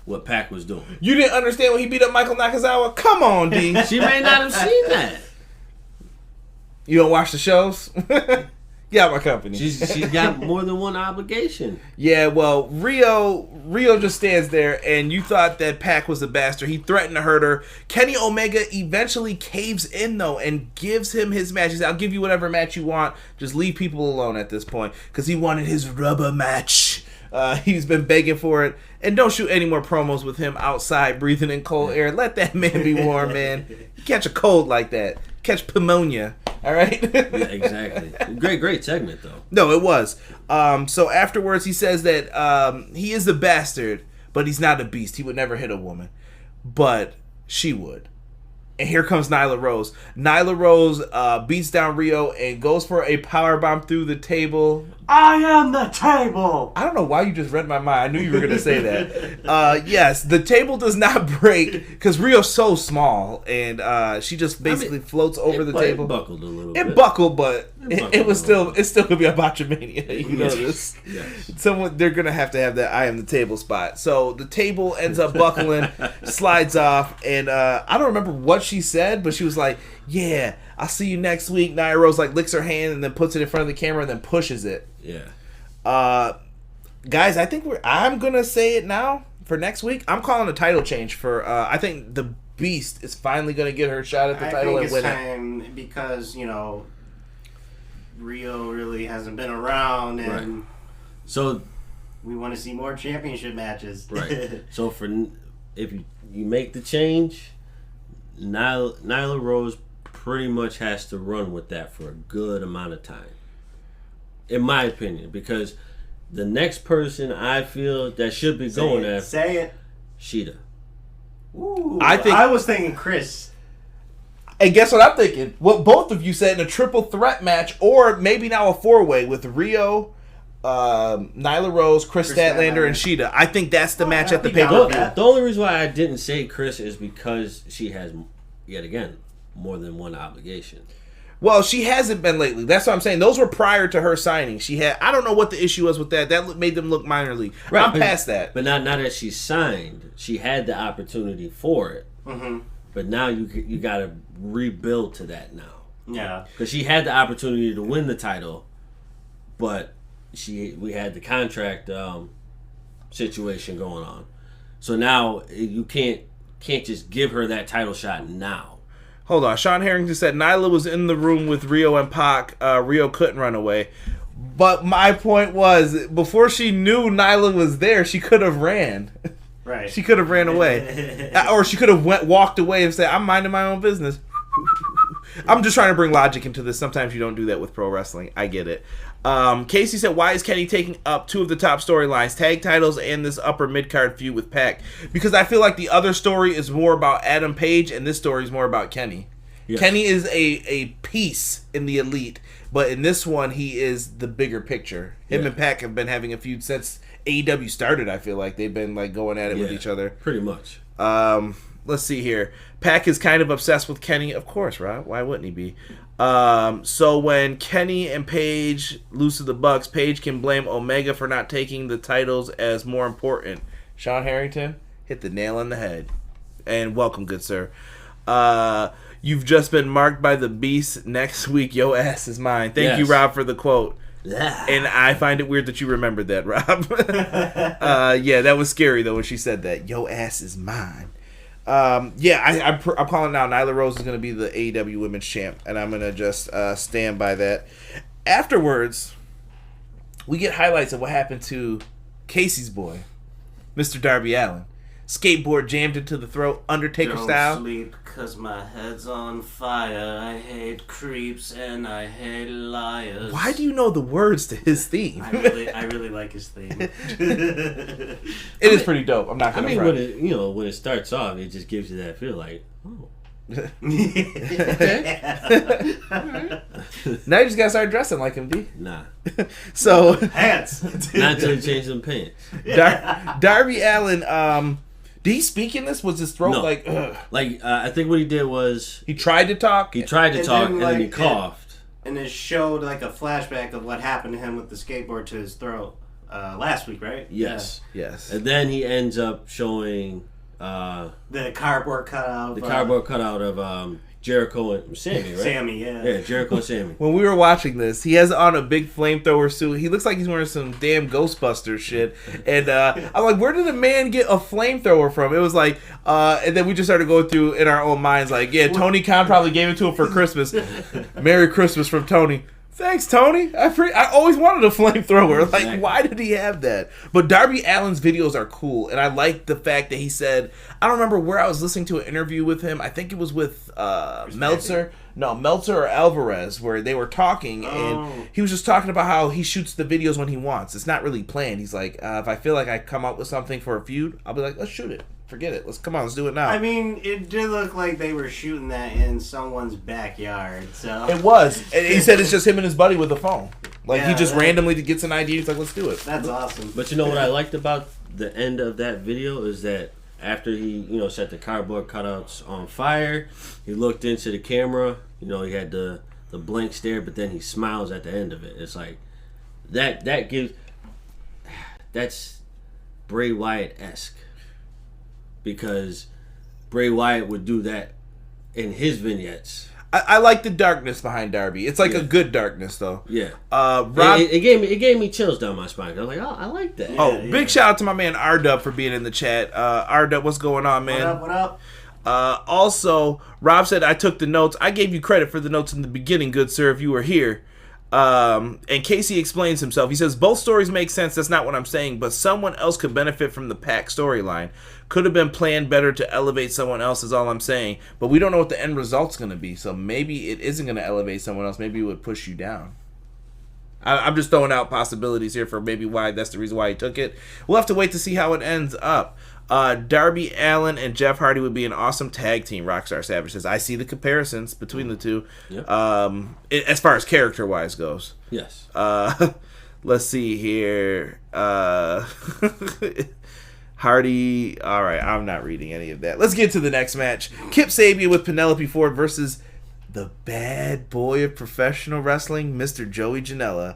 what Pac was doing. You didn't understand when he beat up Michael Nakazawa? Come on, D. She may not have seen that. You don't watch the shows? Get out my company. She's got more than one obligation. Yeah, well, Rio just stands there, and you thought that Pac was a bastard. He threatened to hurt her. Kenny Omega eventually caves in, though, and gives him his match. He said, I'll give you whatever match you want. Just leave people alone at this point, because he wanted his rubber match. He's been begging for it. And don't shoot any more promos with him outside breathing in cold air. Let that man be warm, man. You catch a cold like that. Catch pneumonia. All right? Yeah, exactly. Great segment, though. No, it was. So afterwards, he says that he is a bastard, but he's not a beast. He would never hit a woman. But she would. And here comes Nyla Rose. Nyla Rose beats down Rio and goes for a powerbomb through the table. I am the table! I don't know why you just read my mind. I knew you were going to say that. Yes, the table does not break because Rio's so small, and she just basically floats over the table. It buckled a little bit. It buckled, but it was still going to be a botchamania. You know this. Yes. They're going to have that I am the table spot. So the table ends up buckling, slides off, and I don't remember what she said, but she was like, yeah, I'll see you next week. Nia Rose licks her hand and then puts it in front of the camera and then pushes it. Yeah. Guys, I think I'm going to say it now for next week. I'm calling a title change for, I think the Beast is finally going to get her shot at the title and win it. I think it's time because, Rio really hasn't been around, and right. So we want to see more championship matches. Right. So if you make the change, Nyla Rose pretty much has to run with that for a good amount of time. in my opinion, because the next person I feel that should be going after say it. Shida. Ooh, I was thinking Chris. And guess what I'm thinking? What both of you said in a triple threat match, or maybe now a 4-way with Rio, Nyla Rose, Chris Statlander, and Shida. I think that's the match at the pay-per-view. The only reason why I didn't say Chris is because she has, yet again, more than one obligation. Well, she hasn't been lately. That's what I'm saying. Those were prior to her signing. She had. I don't know what the issue was with that. That made them look minor league. Right, I'm past that. But now that she's signed, she had the opportunity for it. Mm-hmm. But now you got to rebuild to that now. Yeah. Because she had the opportunity to win the title, but we had the contract situation going on. So now you can't just give her that title shot now. Hold on. Sean Harrington said Nyla was in the room with Rio and Pac. Rio couldn't run away. But my point was, before she knew Nyla was there, she could have ran. Right. She could have ran away. Or she could have walked away and said, I'm minding my own business. I'm just trying to bring logic into this. Sometimes you don't do that with pro wrestling. I get it. Casey said, why is Kenny taking up 2 of the top storylines, tag titles and this upper mid-card feud with Pac? Because I feel like the other story is more about Adam Page and this story is more about Kenny. Yes. Kenny is a piece in the elite, but in this one, he is the bigger picture. Him and Pac have been having a feud since AEW started, I feel like. They've been like going at it with each other. Pretty much. Let's see here. Pac is kind of obsessed with Kenny. Of course, Rob. Why wouldn't he be? So when Kenny and Page lose to the Bucks, Page can blame Omega for not taking the titles as more important. Sean Harrington hit the nail on the head. And welcome, good sir. You've just been marked by the beast. Next week, yo ass is mine. Thank you, Rob, for the quote. And I find it weird that you remembered that, Rob. Yeah, that was scary, though, when she said that. Yo ass is mine. I'm calling now. Nyla Rose is going to be the AEW Women's Champ, and I'm going to just stand by that. Afterwards, we get highlights of what happened to Casey's boy, Mr. Darby Allin. Skateboard jammed into the throat, Undertaker style. Don't sleep 'cause my head's on fire. I hate creeps and I hate liars. Why do you know the words to his theme? I really like his theme. It is pretty dope. I'm not gonna front. When it starts off, it just gives you that feel like, oh. Okay. Now you just gotta start dressing like him, D. Nah. So pants. Not until you change them pants. Darby Allin, did he speak in this? Was his throat like? Ugh? I think what he did was he tried to talk. And then he coughed. And it showed like a flashback of what happened to him with the skateboard to his throat last week, right? Yes. Yeah. Yes. And then he ends up showing the cardboard cutout. The cardboard cutout of Jericho and Sammy, right? Sammy, yeah. Yeah, Jericho and Sammy. When we were watching this, he has on a big flamethrower suit. He looks like he's wearing some damn Ghostbusters shit. And I'm like, where did a man get a flamethrower from? It was like, and then we just started going through in our own minds, like, yeah, Tony Khan probably gave it to him for Christmas. Merry Christmas from Tony. Thanks, Tony. I always wanted a flamethrower. Like, exactly. Why did he have that? But Darby Allin's videos are cool, and I like the fact that he said, I don't remember where I was listening to an interview with him. I think it was with Meltzer. No, Meltzer or Alvarez, where they were talking, and he was just talking about how he shoots the videos when he wants. It's not really planned. He's like, if I feel like I come up with something for a feud, I'll be like, let's shoot it. Forget it. Let's do it now. I mean, it did look like they were shooting that in someone's backyard. So it was. And he said it's just him and his buddy with the phone. Like, he just randomly gets an idea. He's like, let's do it. That's awesome. But you know what I liked about the end of that video is that after he, set the cardboard cutouts on fire, he looked into the camera. He had the blank stare, but then he smiles at the end of it. It's like that's Bray Wyatt-esque. Because Bray Wyatt would do that in his vignettes. I like the darkness behind Darby. It's like a good darkness, though. Yeah. Rob, it gave me chills down my spine. I was like, oh, I like that. Big shout out to my man R-Dub for being in the chat. R-Dub, what's going on, man? What up? Also, Rob said, I took the notes. I gave you credit for the notes in the beginning, good sir, if you were here. And Casey explains himself. He says, both stories make sense. That's not what I'm saying, but someone else could benefit from the Pac storyline. Could have been planned better to elevate someone else is all I'm saying. But we don't know what the end result's going to be. So maybe it isn't going to elevate someone else. Maybe it would push you down. I'm just throwing out possibilities here for maybe why that's the reason why he took it. We'll have to wait to see how it ends up. Darby Allin and Jeff Hardy would be an awesome tag team, Rockstar Savage says. I see the comparisons between the two. Yep. As far as character-wise goes. Yes. Let's see here. Hardy. All right, I'm not reading any of that. Let's get to the next match. Kip Sabian with Penelope Ford versus the bad boy of professional wrestling, Mr. Joey Janela.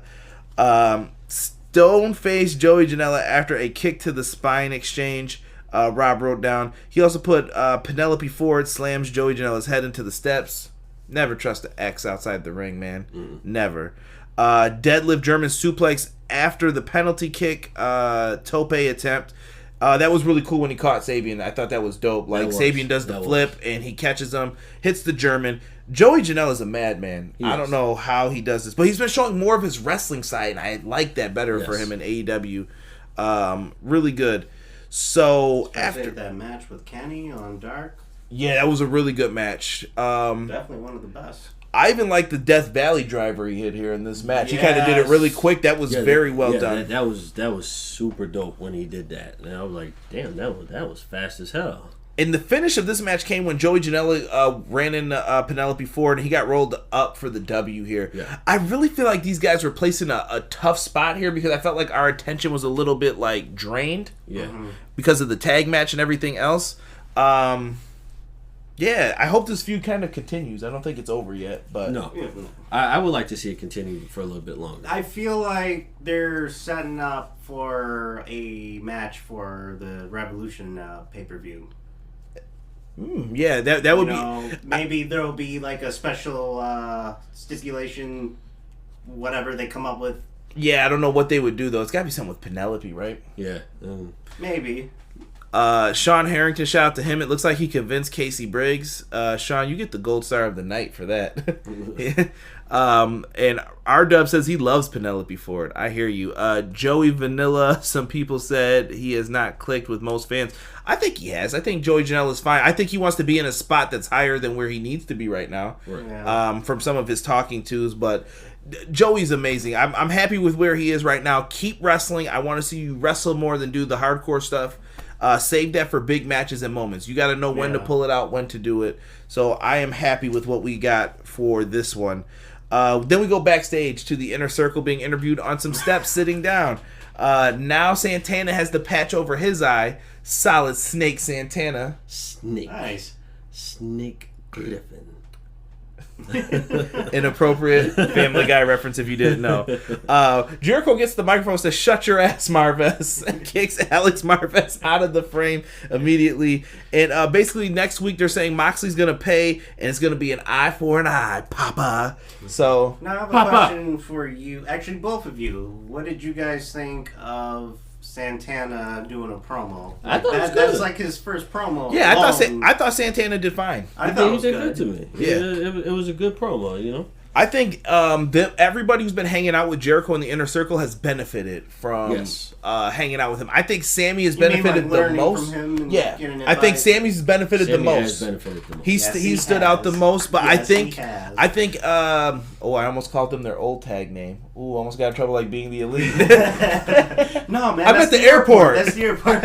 Stone-faced Joey Janela after a kick to the spine exchange. Rob wrote down. He also put Penelope Ford slams Joey Janela's head into the steps. Never trust an X outside the ring, man. Never. Deadlift German suplex after the penalty kick tope attempt. That was really cool when he caught Sabian. I thought that was dope. Like, Sabian does the flip, and he catches him, hits the German. Joey Janela's a madman. I don't know how he does this, but he's been showing more of his wrestling side, and I like that better for him in AEW. Really good. So after that match with Kenny on Dark, that was a really good match. Definitely one of the best. I even like the Death Valley driver he hit here in this match. He kind of did it really quick. That was very well done. That was super dope when he did that. And I was like, damn, that was fast as hell. And the finish of this match came when Joey Janela ran into Penelope Ford, and he got rolled up for the W here. Yeah. I really feel like these guys were placed in a tough spot here because I felt like our attention was a little bit like drained. Yeah. Because of the tag match and everything else. Yeah, I hope this feud kind of continues. I don't think it's over yet, but no, I would like to see it continue for a little bit longer. I feel like they're setting up for a match for the Revolution pay-per-view. Yeah, that would be. Maybe there'll be like a special stipulation, whatever they come up with. Yeah, I don't know what they would do though. It's got to be something with Penelope, right? Yeah, maybe. Sean Harrington, shout out to him. It looks like he convinced Casey Briggs. Sean, you get the gold star of the night for that. And R-Dub says he loves Penelope Ford. I hear you. Joey Vanilla, some people said he has not clicked with most fans. I think he has. I think Joey Janela is fine. I think he wants to be in a spot that's higher than where he needs to be right now. Right. Yeah. From some of his talking tos, but Joey's amazing. I'm happy with where he is right now. Keep wrestling. I want to see you wrestle more than do the hardcore stuff. Save that for big matches and moments. You got to know when to pull it out, when to do it. So I am happy with what we got for this one. Then we go backstage to the Inner Circle being interviewed on some steps sitting down. Now Santana has the patch over his eye. Solid Snake Santana. Snake. Nice. Snake Griffin. Inappropriate Family Guy reference if you didn't know. Jericho gets the microphone, says shut your ass, Marvez, and kicks Alex Marvez out of the frame immediately. And basically next week they're saying Moxley's gonna pay and it's gonna be an eye for an eye, Papa. So now I have a question for you, actually both of you. What did you guys think of Santana doing a promo? I thought it was good. That's like his first promo. Yeah, I thought Santana did fine. I thought he did good to me. Yeah, it was a good promo, you know. I think everybody who's been hanging out with Jericho in the Inner Circle has benefited from hanging out with him. I think Sammy has benefited the most. I think Sammy's benefited the most. He's stood out the most, but I think I almost called them their old tag name. Ooh, almost got in trouble like being the Elite. No, man. I'm at the airport. That's the airport.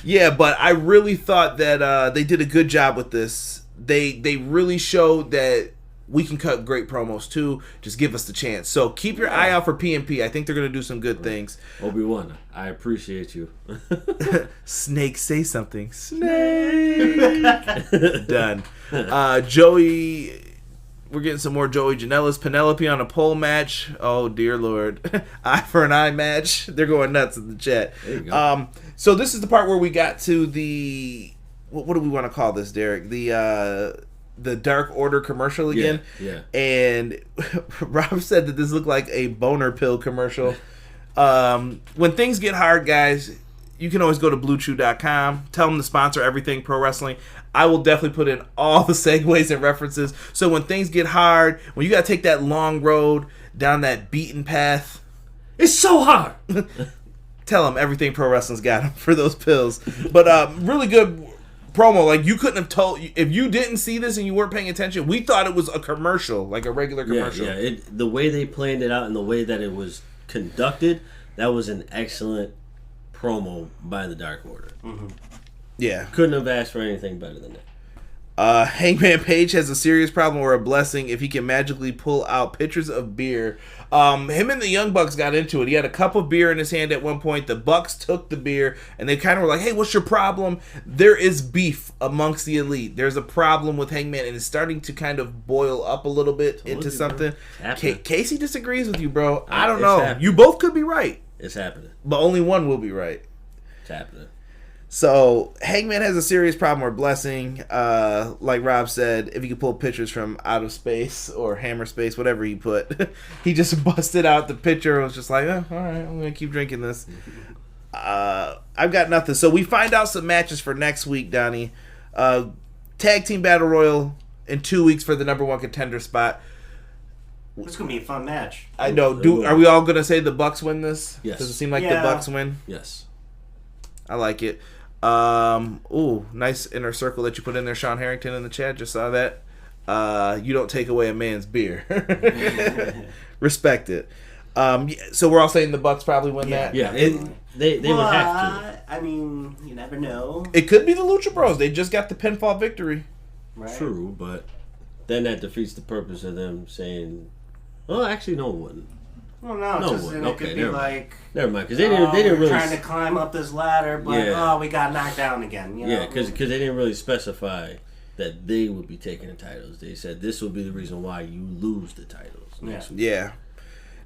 Yeah, but I really thought that they did a good job with this. They really showed that we can cut great promos too. Just give us the chance. So keep your eye out for PMP. I think they're going to do some good things. Obi-Wan, I appreciate you. Snake, say something. Snake. Done. Joey, we're getting some more Joey Janela's. Penelope on a pole match. Oh, dear Lord. Eye for an eye match. They're going nuts in the chat. There you go. So this is the part where we got to the... What do we want to call this, Derek? The Dark Order commercial again. Yeah. And Rob said that this looked like a boner pill commercial. When things get hard, guys, you can always go to BlueChew.com. Tell them to sponsor Everything Pro Wrestling. I will definitely put in all the segues and references. So when things get hard, when you got to take that long road down that beaten path, it's so hard. Tell them Everything Pro Wrestling's got them for those pills. But really good promo. Like, you couldn't have told, if you didn't see this and you weren't paying attention, we thought it was a commercial, like a regular commercial. Yeah. The way they planned it out and the way that it was conducted, that was an excellent promo by the Dark Order. Mm-hmm. Yeah. Couldn't have asked for anything better than that. Hangman Page has a serious problem or a blessing if he can magically pull out pitchers of beer. Him and the Young Bucks got into it. He had a cup of beer in his hand at one point. The Bucks took the beer, and they kind of were like, hey, what's your problem? There is beef amongst the Elite. There's a problem with Hangman, and it's starting to kind of boil up a little bit into something. Casey disagrees with you, bro. I don't know. Happening. You both could be right. It's happening. But only one will be right. It's happening. So, Hangman has a serious problem or blessing. Like Rob said, if he could pull pictures from out of space or hammer space, whatever he put, he just busted out the picture and was just like, oh, all right, I'm going to keep drinking this. I've got nothing. So, we find out some matches for next week, Donnie. Tag Team Battle Royal in 2 weeks for the number one contender spot. It's going to be a fun match. I know. Are we all going to say the Bucks win this? Yes. Does it seem like the Bucks win? Yes. I like it. Nice inner circle that you put in there, Sean Harrington in the chat. Just saw that. You don't take away a man's beer. Respect it. So we're all saying the Bucks probably win that. Yeah, they would have to. I mean, you never know. It could be the Lucha Bros. They just got the pinfall victory. Right. True, but then that defeats the purpose of them saying, "Oh, actually, no, it wouldn't." Well, no, because then it could be like, never mind, because they didn't really trying to climb up this ladder, but we got knocked down again. You know? Yeah, because they didn't really specify that they would be taking the titles. They said this will be the reason why you lose the titles next week. Yeah.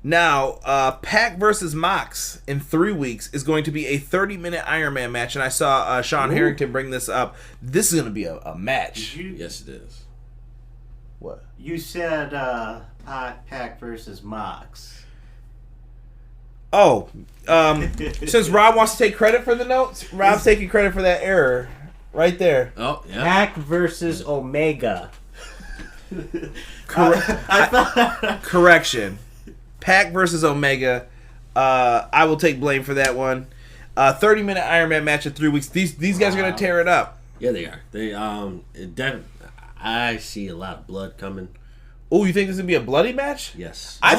Now, Pac versus Mox in 3 weeks is going to be a 30-minute Iron Man match, and I saw Sean Harrington bring this up. This is going to be a match. Yes, it is. What? You said Pac versus Mox. Oh, since Rob wants to take credit for the notes, Rob's taking credit for that error right there. Oh, yeah. Pac versus Omega. Correction. Pac versus Omega. I will take blame for that one. 30-minute Iron Man match in 3 weeks. These guys are going to tear it up. Yeah, they are. I see a lot of blood coming. Oh, you think this is going to be a bloody match? Yes. I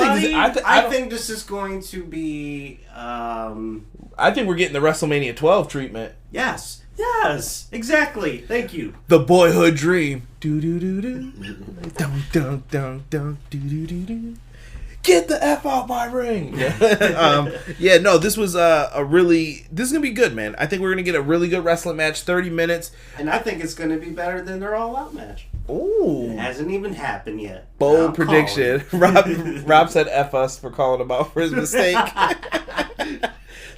think this is going to be... I think we're getting the WrestleMania 12 treatment. Yes, exactly. Thank you. The boyhood dream. Do-do-do-do. Dun-dun-dun-dun. Do-do-do-do. Get the F out my ring. This was this is going to be good, man. I think we're going to get a really good wrestling match, 30 minutes. And I think it's going to be better than their all-out match. Ooh. It hasn't even happened yet. Bold prediction. Rob said F us for calling him out for his mistake.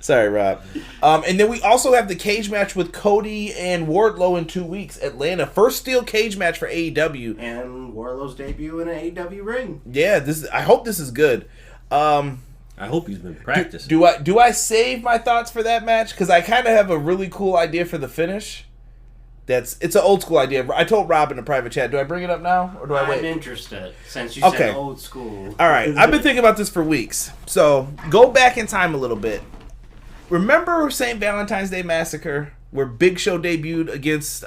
Sorry, Rob. And then we also have the cage match with Cody and Wardlow in 2 weeks. Atlanta. First steel cage match for AEW. And Wardlow's debut in an AEW ring. Yeah, I hope this is good. I hope he's been practicing. Do I save my thoughts for that match? Because I kind of have a really cool idea for the finish. It's an old school idea. I told Rob in a private chat. Do I bring it up now or do I wait? I'm interested since you said old school. All right. I've been thinking about this for weeks. So go back in time a little bit. Remember St. Valentine's Day Massacre where Big Show debuted against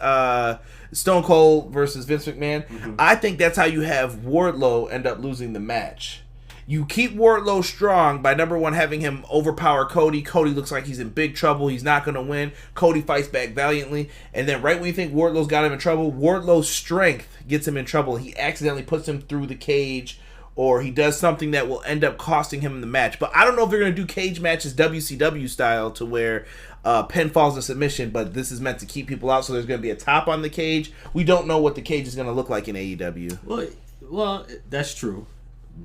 Stone Cold versus Vince McMahon? Mm-hmm. I think that's how you have Wardlow end up losing the match. You keep Wardlow strong by, number one, having him overpower Cody. Cody looks like he's in big trouble. He's not going to win. Cody fights back valiantly. And then right when you think Wardlow's got him in trouble, Wardlow's strength gets him in trouble. He accidentally puts him through the cage, or he does something that will end up costing him the match. But I don't know if they're going to do cage matches WCW style to where pinfalls and submission, but this is meant to keep people out, so there's going to be a top on the cage. We don't know what the cage is going to look like in AEW. Well, that's true.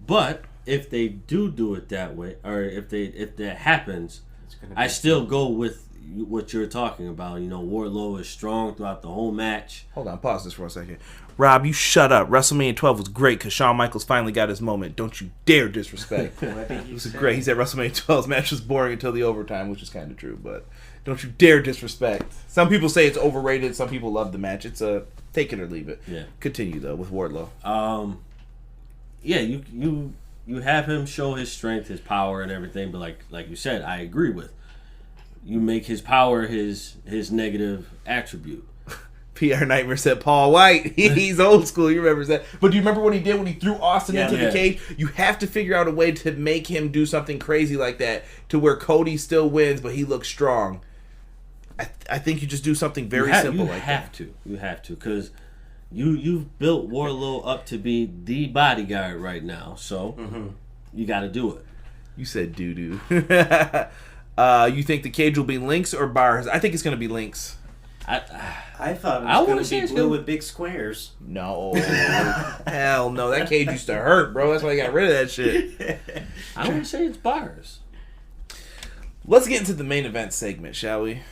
But if they do it that way, or if that happens, I still go with what you're talking about. You know, Wardlow is strong throughout the whole match. Hold on, pause this for a second. Rob, you shut up. WrestleMania 12 was great because Shawn Michaels finally got his moment. Don't you dare disrespect. It was great. He said WrestleMania 12's match was boring until the overtime, which is kind of true, but don't you dare disrespect. Some people say it's overrated. Some people love the match. It's a take it or leave it. Yeah. Continue, though, with Wardlow. Yeah, you have him show his strength, his power, and everything, but like you said, I agree with. You make his power his negative attribute. PR Nightmare said Paul White. He's old school. He remembers that. But do you remember what he did when he threw Austin into the cage? You have to figure out a way to make him do something crazy like that to where Cody still wins, but he looks strong. I think you just do something very simple like that. You have to, because you've built Wardlow up to be the bodyguard right now, so you got to do it. You said doo-doo. You think the cage will be links or bars? I think it's going to be links. I thought it was going to be blue with big squares. No. Hell no. That cage used to hurt, bro. That's why I got rid of that shit. I want to say it's bars. Let's get into the main event segment, shall we?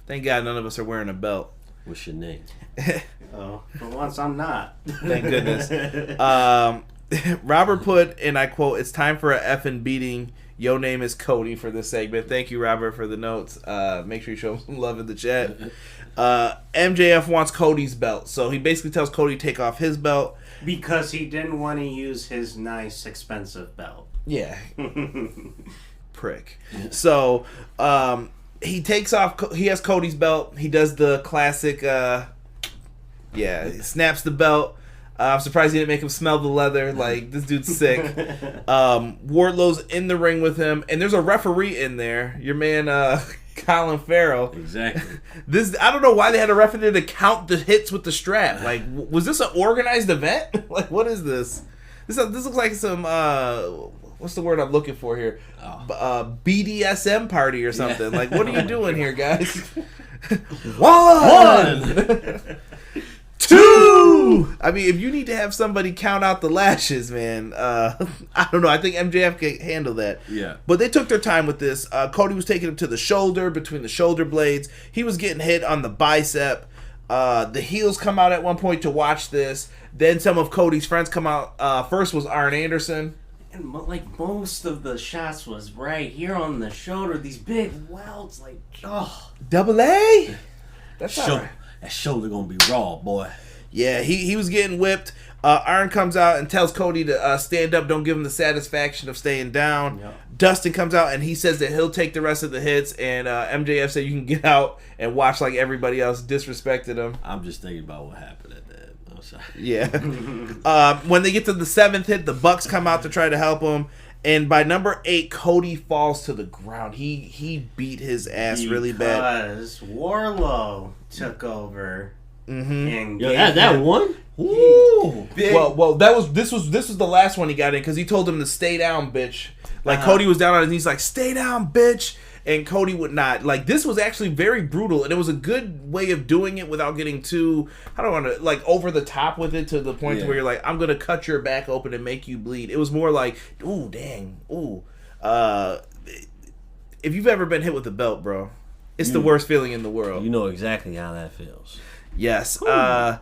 Thank God none of us are wearing a belt. What's your name? Oh, for once I'm not. Thank goodness. Robert put, and I quote, "It's time for a effing beating. Yo name is Cody" for this segment. Thank you, Robert, for the notes. Make sure you show him some love in the chat. MJF wants Cody's belt, so he basically tells Cody to take off his belt. Because he didn't want to use his nice, expensive belt. Yeah. Prick. So, he takes off, he has Cody's belt. He does the classic, he snaps the belt. I'm surprised he didn't make him smell the leather. Like, this dude's sick. Wardlow's in the ring with him, and there's a referee in there. Your man, Colin Farrell. Exactly. I don't know why they had a referee to count the hits with the strap. Like, was this an organized event? Like, what is this? This looks like some, what's the word I'm looking for here? BDSM party or something. Yeah. Like, what are you doing here, guys? One! Two! I mean, if you need to have somebody count out the lashes, man, I don't know. I think MJF can handle that. Yeah. But they took their time with this. Cody was taking him to the shoulder, between the shoulder blades. He was getting hit on the bicep. The heels come out at one point to watch this. Then some of Cody's friends come out. First was Arn Anderson. And like most of the shots was right here on the shoulder. These big welts, like, oh. Double A? That's right. That shoulder gonna be raw, boy. Yeah, he was getting whipped. Arn comes out and tells Cody to stand up. Don't give him the satisfaction of staying down. Yep. Dustin comes out and he says that he'll take the rest of the hits. And MJF said you can get out and watch like everybody else. Disrespected him. I'm just thinking about what happened at that. I'm sorry. Yeah. When they get to the 7th hit, the Bucks come out to try to help him. And by number 8, Cody falls to the ground. He beat his ass really bad. Because Wardlow took over. Mm-hmm. And that one? Ooh. Well, this was the last one he got in because he told him to stay down, bitch. Like Cody was down on his knees, like stay down, bitch. And Cody would not. Like, this was actually very brutal, and it was a good way of doing it without getting too, I don't want to, like, over the top with it to the point where you're like, I'm going to cut your back open and make you bleed. It was more like, ooh, dang, ooh. If you've ever been hit with a belt, bro, it's the worst feeling in the world. You know exactly how that feels. Yes. They're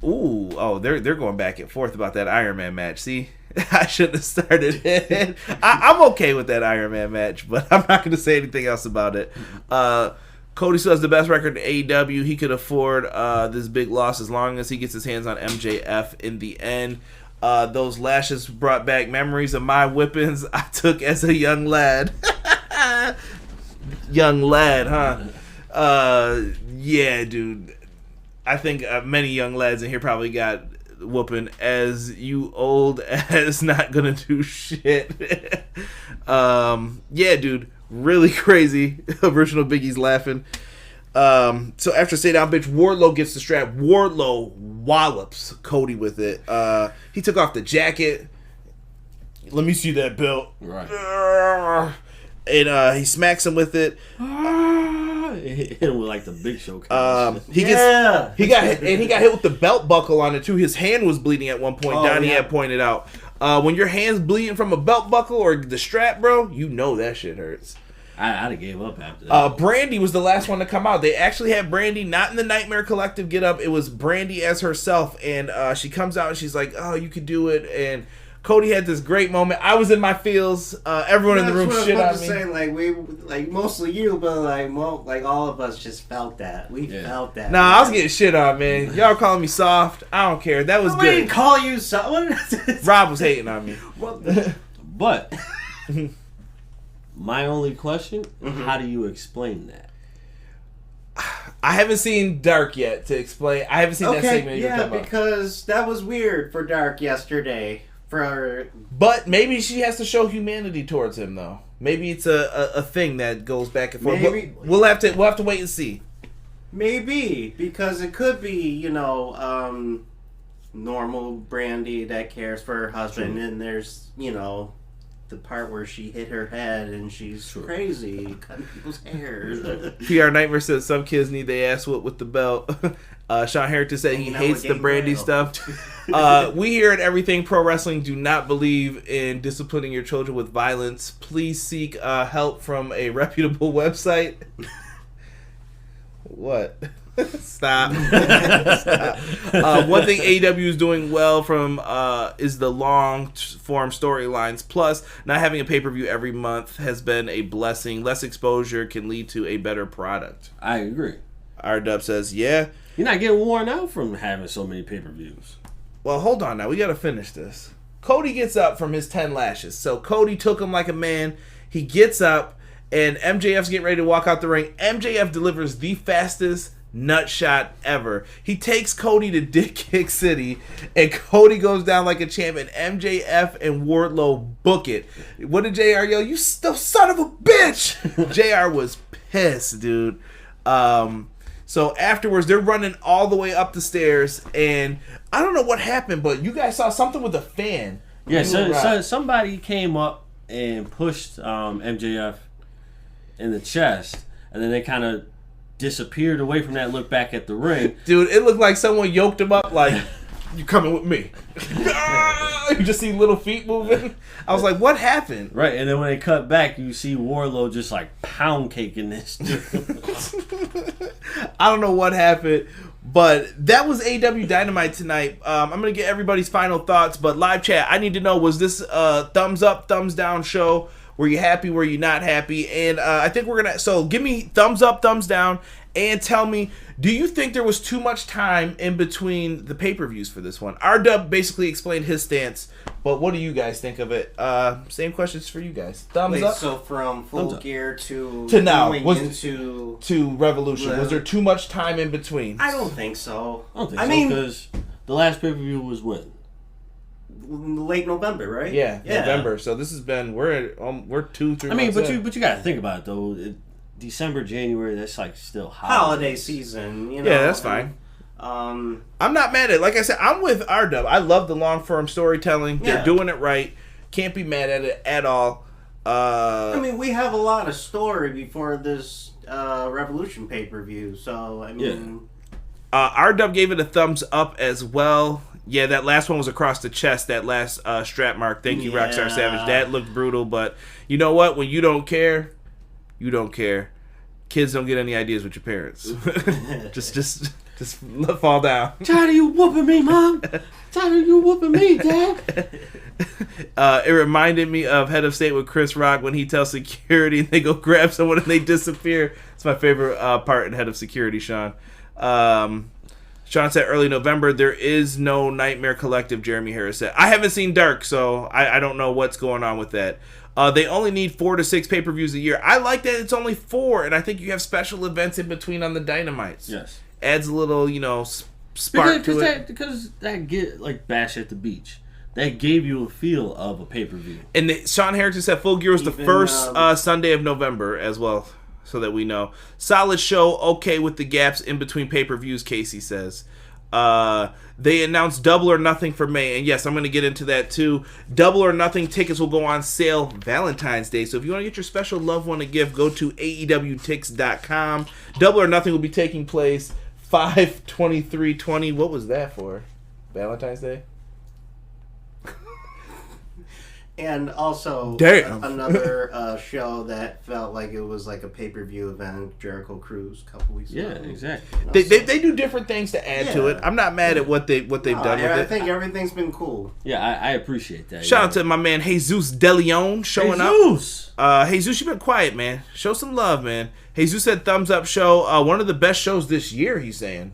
going back and forth about that Iron Man match. See? I shouldn't have started it. I'm okay with that Iron Man match, but I'm not going to say anything else about it. Cody still has the best record in AEW. He could afford this big loss as long as he gets his hands on MJF in the end. Those lashes brought back memories of my whippings I took as a young lad. Young lad, huh? Yeah, dude. I think many young lads in here probably got whooping as you old as not gonna do shit. Yeah, dude, really crazy. Original Biggie's laughing. So after stay down, bitch, Wardlow gets the strap. Wardlow wallops Cody with it. He took off the jacket. Let me see that belt. Right. And he smacks him with it. Hit him with like the Big Show. He got hit with the belt buckle on it too. His hand was bleeding at one point. Donnie had pointed out. When your hand's bleeding from a belt buckle or the strap, bro, you know that shit hurts. I'd have gave up after that. Brandy was the last one to come out. They actually had Brandy not in the Nightmare Collective get up. It was Brandy as herself, and she comes out and she's like, "Oh, you could do it." And Cody had this great moment. I was in my feels. Everyone in the room shit on me. Saying, mostly you, but like all of us just felt that. We felt that. Nah, I was getting shit on, man. Y'all calling me soft. I don't care. That was good. I didn't call you soft. Rob was hating on me. But my only question: how do you explain that? I haven't seen Dark yet to explain. I haven't seen that segment you're talking about. Because that was weird for Dark yesterday. But maybe she has to show humanity towards him, though. Maybe it's a thing that goes back and forth. Maybe, we'll have to wait and see. Maybe, because it could be, normal Brandy that cares for her husband, and there's, the part where she hit her head and she's crazy, cutting people's hair. PR Nightmare says some kids need their ass whipped with the belt. Sean Harrington said he hates the Brandy stuff. We here at Everything Pro Wrestling do not believe in disciplining your children with violence. Please seek help from a reputable website. What? Stop. One thing AEW is doing well from is the long form storylines. Plus, not having a pay-per-view every month has been a blessing. Less exposure can lead to a better product. I agree. R-Dub says, yeah. You're not getting worn out from having so many pay-per-views. Well, hold on now. We got to finish this. Cody gets up from his 10 lashes. So Cody took him like a man. He gets up, and MJF's getting ready to walk out the ring. MJF delivers the fastest nut shot ever. He takes Cody to Dick Kick City, and Cody goes down like a champ, and MJF and Wardlow book it. What did JR yell? You son of a bitch! JR was pissed, dude. So afterwards, they're running all the way up the stairs, and I don't know what happened, but you guys saw something with a fan. Yeah, so somebody came up and pushed MJF in the chest, and then they kind of disappeared away from that, looked back at the ring. Dude, it looked like someone yoked him up like, you coming with me. You just see little feet moving. I was like, what happened? Right, and then when they cut back, you see Wardlow just like pound caking this dude. I don't know what happened, but that was AEW Dynamite tonight. I'm going to get everybody's final thoughts, but live chat, I need to know, was this a thumbs up, thumbs down show? Were you happy? Were you not happy? And I think we're going to... So give me thumbs up, thumbs down, and tell me, do you think there was too much time in between the pay-per-views for this one? R-Dub basically explained his stance, but what do you guys think of it? Same questions for you guys. Thumbs up? So from Full Gear to now, to Revolution, was there too much time in between? I don't think so. I don't think so, because the last pay-per-view was when? Late November, right? Yeah, November. So this has been we're 2-3 months. But you got to think about it though. December, January, that's like still holiday season. Yeah, that's fine. I'm not mad at it. Like I said, I'm with R-Dub. I love the long form storytelling. They're doing it right. Can't be mad at it at all. We have a lot of story before this Revolution pay-per-view. So R-Dub gave it a thumbs up as well. Yeah, that last one was across the chest, that last strap mark. Thank you, Rockstar Savage. That looked brutal, but you know what? When you don't care, you don't care. Kids don't get any ideas with your parents. just fall down. Tired of you whooping me, Mom? Tired of you whooping me, Dad? It reminded me of Head of State with Chris Rock when he tells security and they go grab someone and they disappear. It's my favorite part in Head of Security, Sean. Sean said early November, there is no Nightmare Collective, Jeremy Harris said. I haven't seen Dark, so I don't know what's going on with that. They only need 4 to 6 pay-per-views a year. I like that it's only 4, and I think you have special events in between on the Dynamites. Yes. Adds a little, spark to it. Because that get like Bash at the Beach. That gave you a feel of a pay-per-view. And Sean Harrington said Full Gear was the first Sunday of November as well. So that we know. Solid show, okay with the gaps in between pay-per-views, Casey says. They announced Double or Nothing for May, and yes, I'm going to get into that too. Double or Nothing tickets will go on sale Valentine's Day, so if you want to get your special loved one a gift, go to AEWTix.com. Double or Nothing will be taking place 5/23/20. What was that for? Valentine's Day? And also another show that felt like it was like a pay-per-view event, Jericho Cruise a couple weeks ago. Yeah, exactly. They do different things to add to it. I'm not mad at what they've done with it. I think everything's been cool. Yeah, I appreciate that. Shout out to my man Jesus DeLeon showing up. Jesus, you've been quiet, man. Show some love, man. Jesus said thumbs up show. One of the best shows this year, he's saying.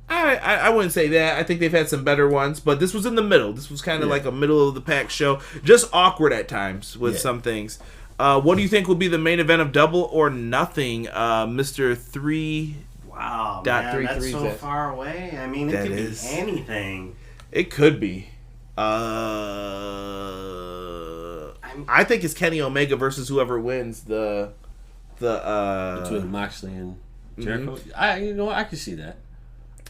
I wouldn't say that. I think they've had some better ones, but this was in the middle. This was kind of like a middle of the pack show. Just awkward at times with some things. What do you think will be the main event of Double or Nothing, Mr. 3? Wow, man, that's so far away. I mean, it could be anything. It could be. I think it's Kenny Omega versus whoever wins the between Moxley and Jericho. I can see that.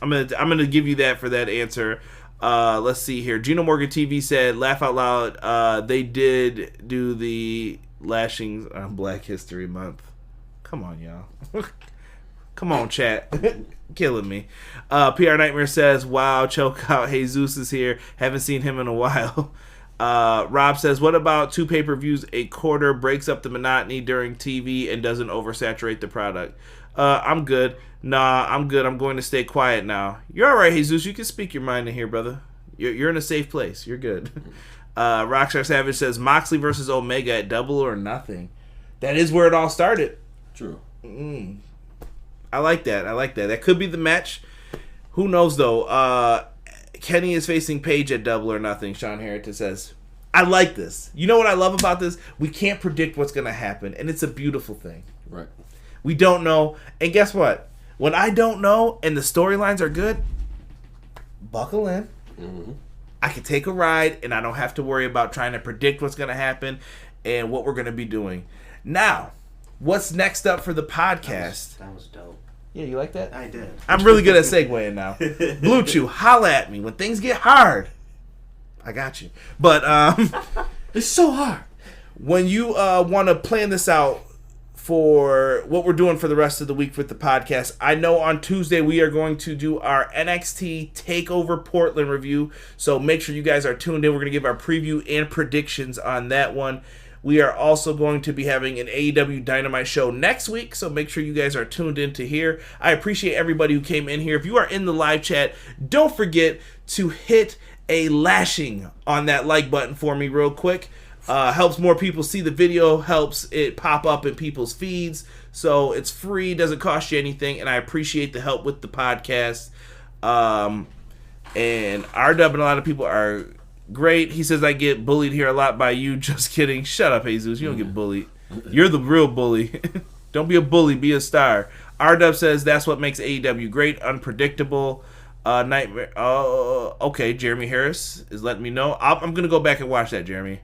I'm gonna give you that for that answer. Let's see here. Gino Morgan TV said, "Laugh out loud." They did do the lashings on Black History Month. Come on, y'all. Come on, chat. Killing me. PR Nightmare says, "Wow, choke out. Jesus is here. Haven't seen him in a while." Rob says, "What about 2 pay-per-views a quarter? Breaks up the monotony during TV and doesn't oversaturate the product." I'm good. Nah, I'm good. I'm going to stay quiet now. You're all right, Jesus. You can speak your mind in here, brother. You're in a safe place. You're good. Rockstar Savage says, "Moxley versus Omega at Double or Nothing." That is where it all started. True. I like that. That could be the match. Who knows, though? Kenny is facing Paige at Double or Nothing, Sean Harrington says. I like this. You know what I love about this? We can't predict what's going to happen, and it's a beautiful thing. Right. We don't know. And guess what? When I don't know and the storylines are good, buckle in. Mm-hmm. I can take a ride, and I don't have to worry about trying to predict what's going to happen and what we're going to be doing. Now, what's next up for the podcast? That was dope. Yeah, you like that? I did. I'm really good at segueing now. Blue Chew, holla at me when things get hard. I got you. But it's so hard. When you want to plan this out for what we're doing for the rest of the week with the podcast, I know on Tuesday we are going to do our NXT TakeOver Portland review. So make sure you guys are tuned in. We're going to give our preview and predictions on that one. We are also going to be having an AEW Dynamite show next week, so make sure you guys are tuned in to here. I appreciate everybody who came in here. If you are in the live chat, don't forget to hit a lashing on that like button for me real quick. Helps more people see the video, helps it pop up in people's feeds, so it's free, doesn't cost you anything, and I appreciate the help with the podcast. And RW and a lot of people are great. He says, "I get bullied here a lot by you." Just kidding. Shut up, Jesus. You don't get bullied. You're the real bully. Don't be a bully. Be a star. RW says, "That's what makes AEW great. Unpredictable." Nightmare. Okay. Jeremy Harris is letting me know. I'm going to go back and watch that, Jeremy.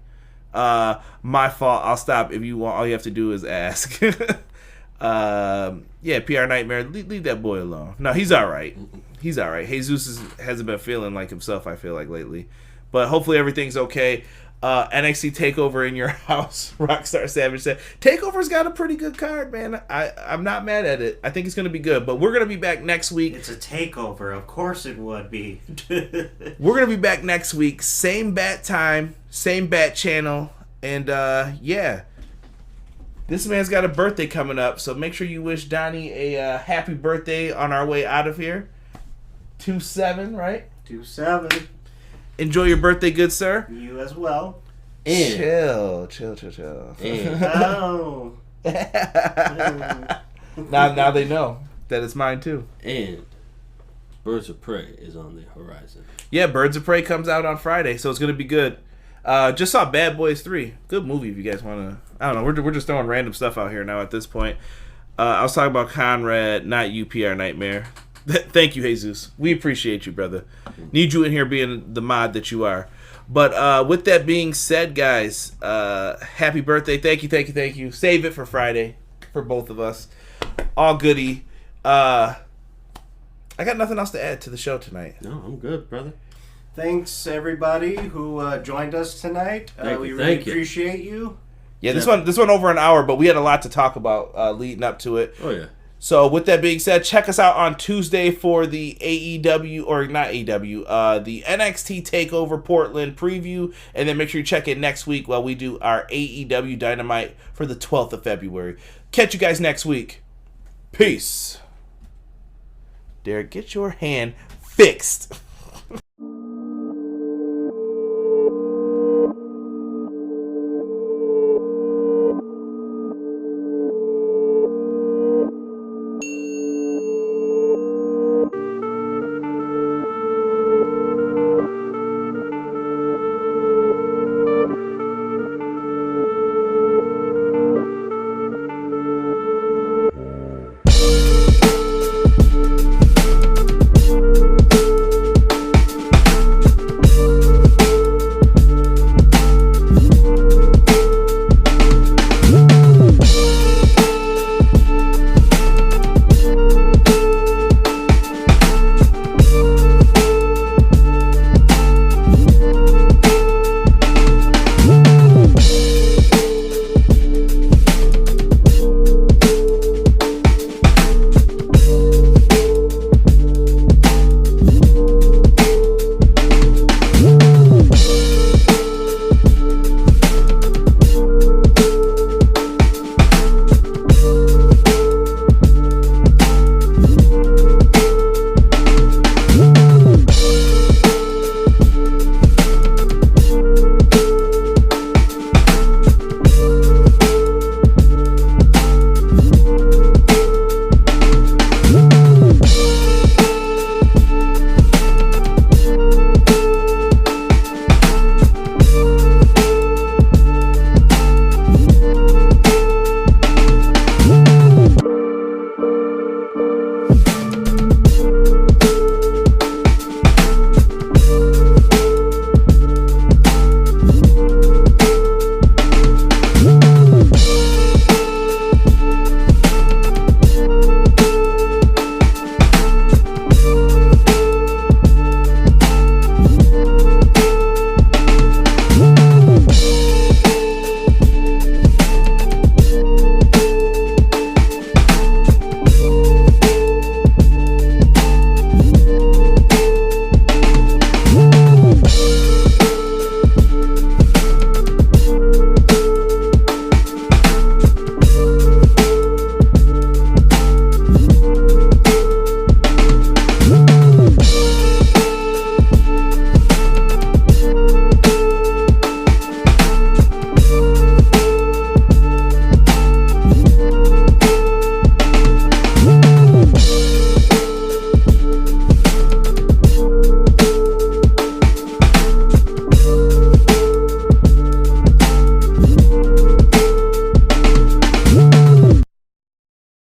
My fault. I'll stop if you want. All you have to do is ask. Yeah, PR Nightmare. Leave that boy alone. No, he's all right. He's all right. Jesus hasn't been feeling like himself, I feel like, lately. But hopefully everything's okay. NXT TakeOver in your house, Rockstar Savage said. TakeOver's got a pretty good card, man. I'm not mad at it. I think it's going to be good. But we're going to be back next week. It's a takeover. Of course it would be. We're going to be back next week. Same bat time, same bat channel. And, yeah. This man's got a birthday coming up. So make sure you wish Donnie a happy birthday on our way out of here. 2-7, right? 2-7. Enjoy your birthday, good sir. You as well. And chill. And Oh. Now they know that it's mine too. And Birds of Prey is on the horizon. Yeah, Birds of Prey comes out on Friday, so it's gonna be good. Just saw Bad Boys 3. Good movie if you guys want to. I don't know. We're just throwing random stuff out here now at this point. I was talking about Conrad, not you, PR Nightmare. Thank you, Jesus. We appreciate you, brother. Need you in here being the mod that you are. But with that being said, guys, happy birthday. Thank you. Save it for Friday for both of us. All goody. I got nothing else to add to the show tonight. No, I'm good, brother. Thanks, everybody who joined us tonight. We really appreciate you. Yeah, this one over an hour, but we had a lot to talk about leading up to it. Oh, yeah. So with that being said, check us out on Tuesday for the AEW, or not AEW, the NXT TakeOver Portland preview, and then make sure you check in next week while we do our AEW Dynamite for the 12th of February. Catch you guys next week. Peace. Derek, get your hand fixed.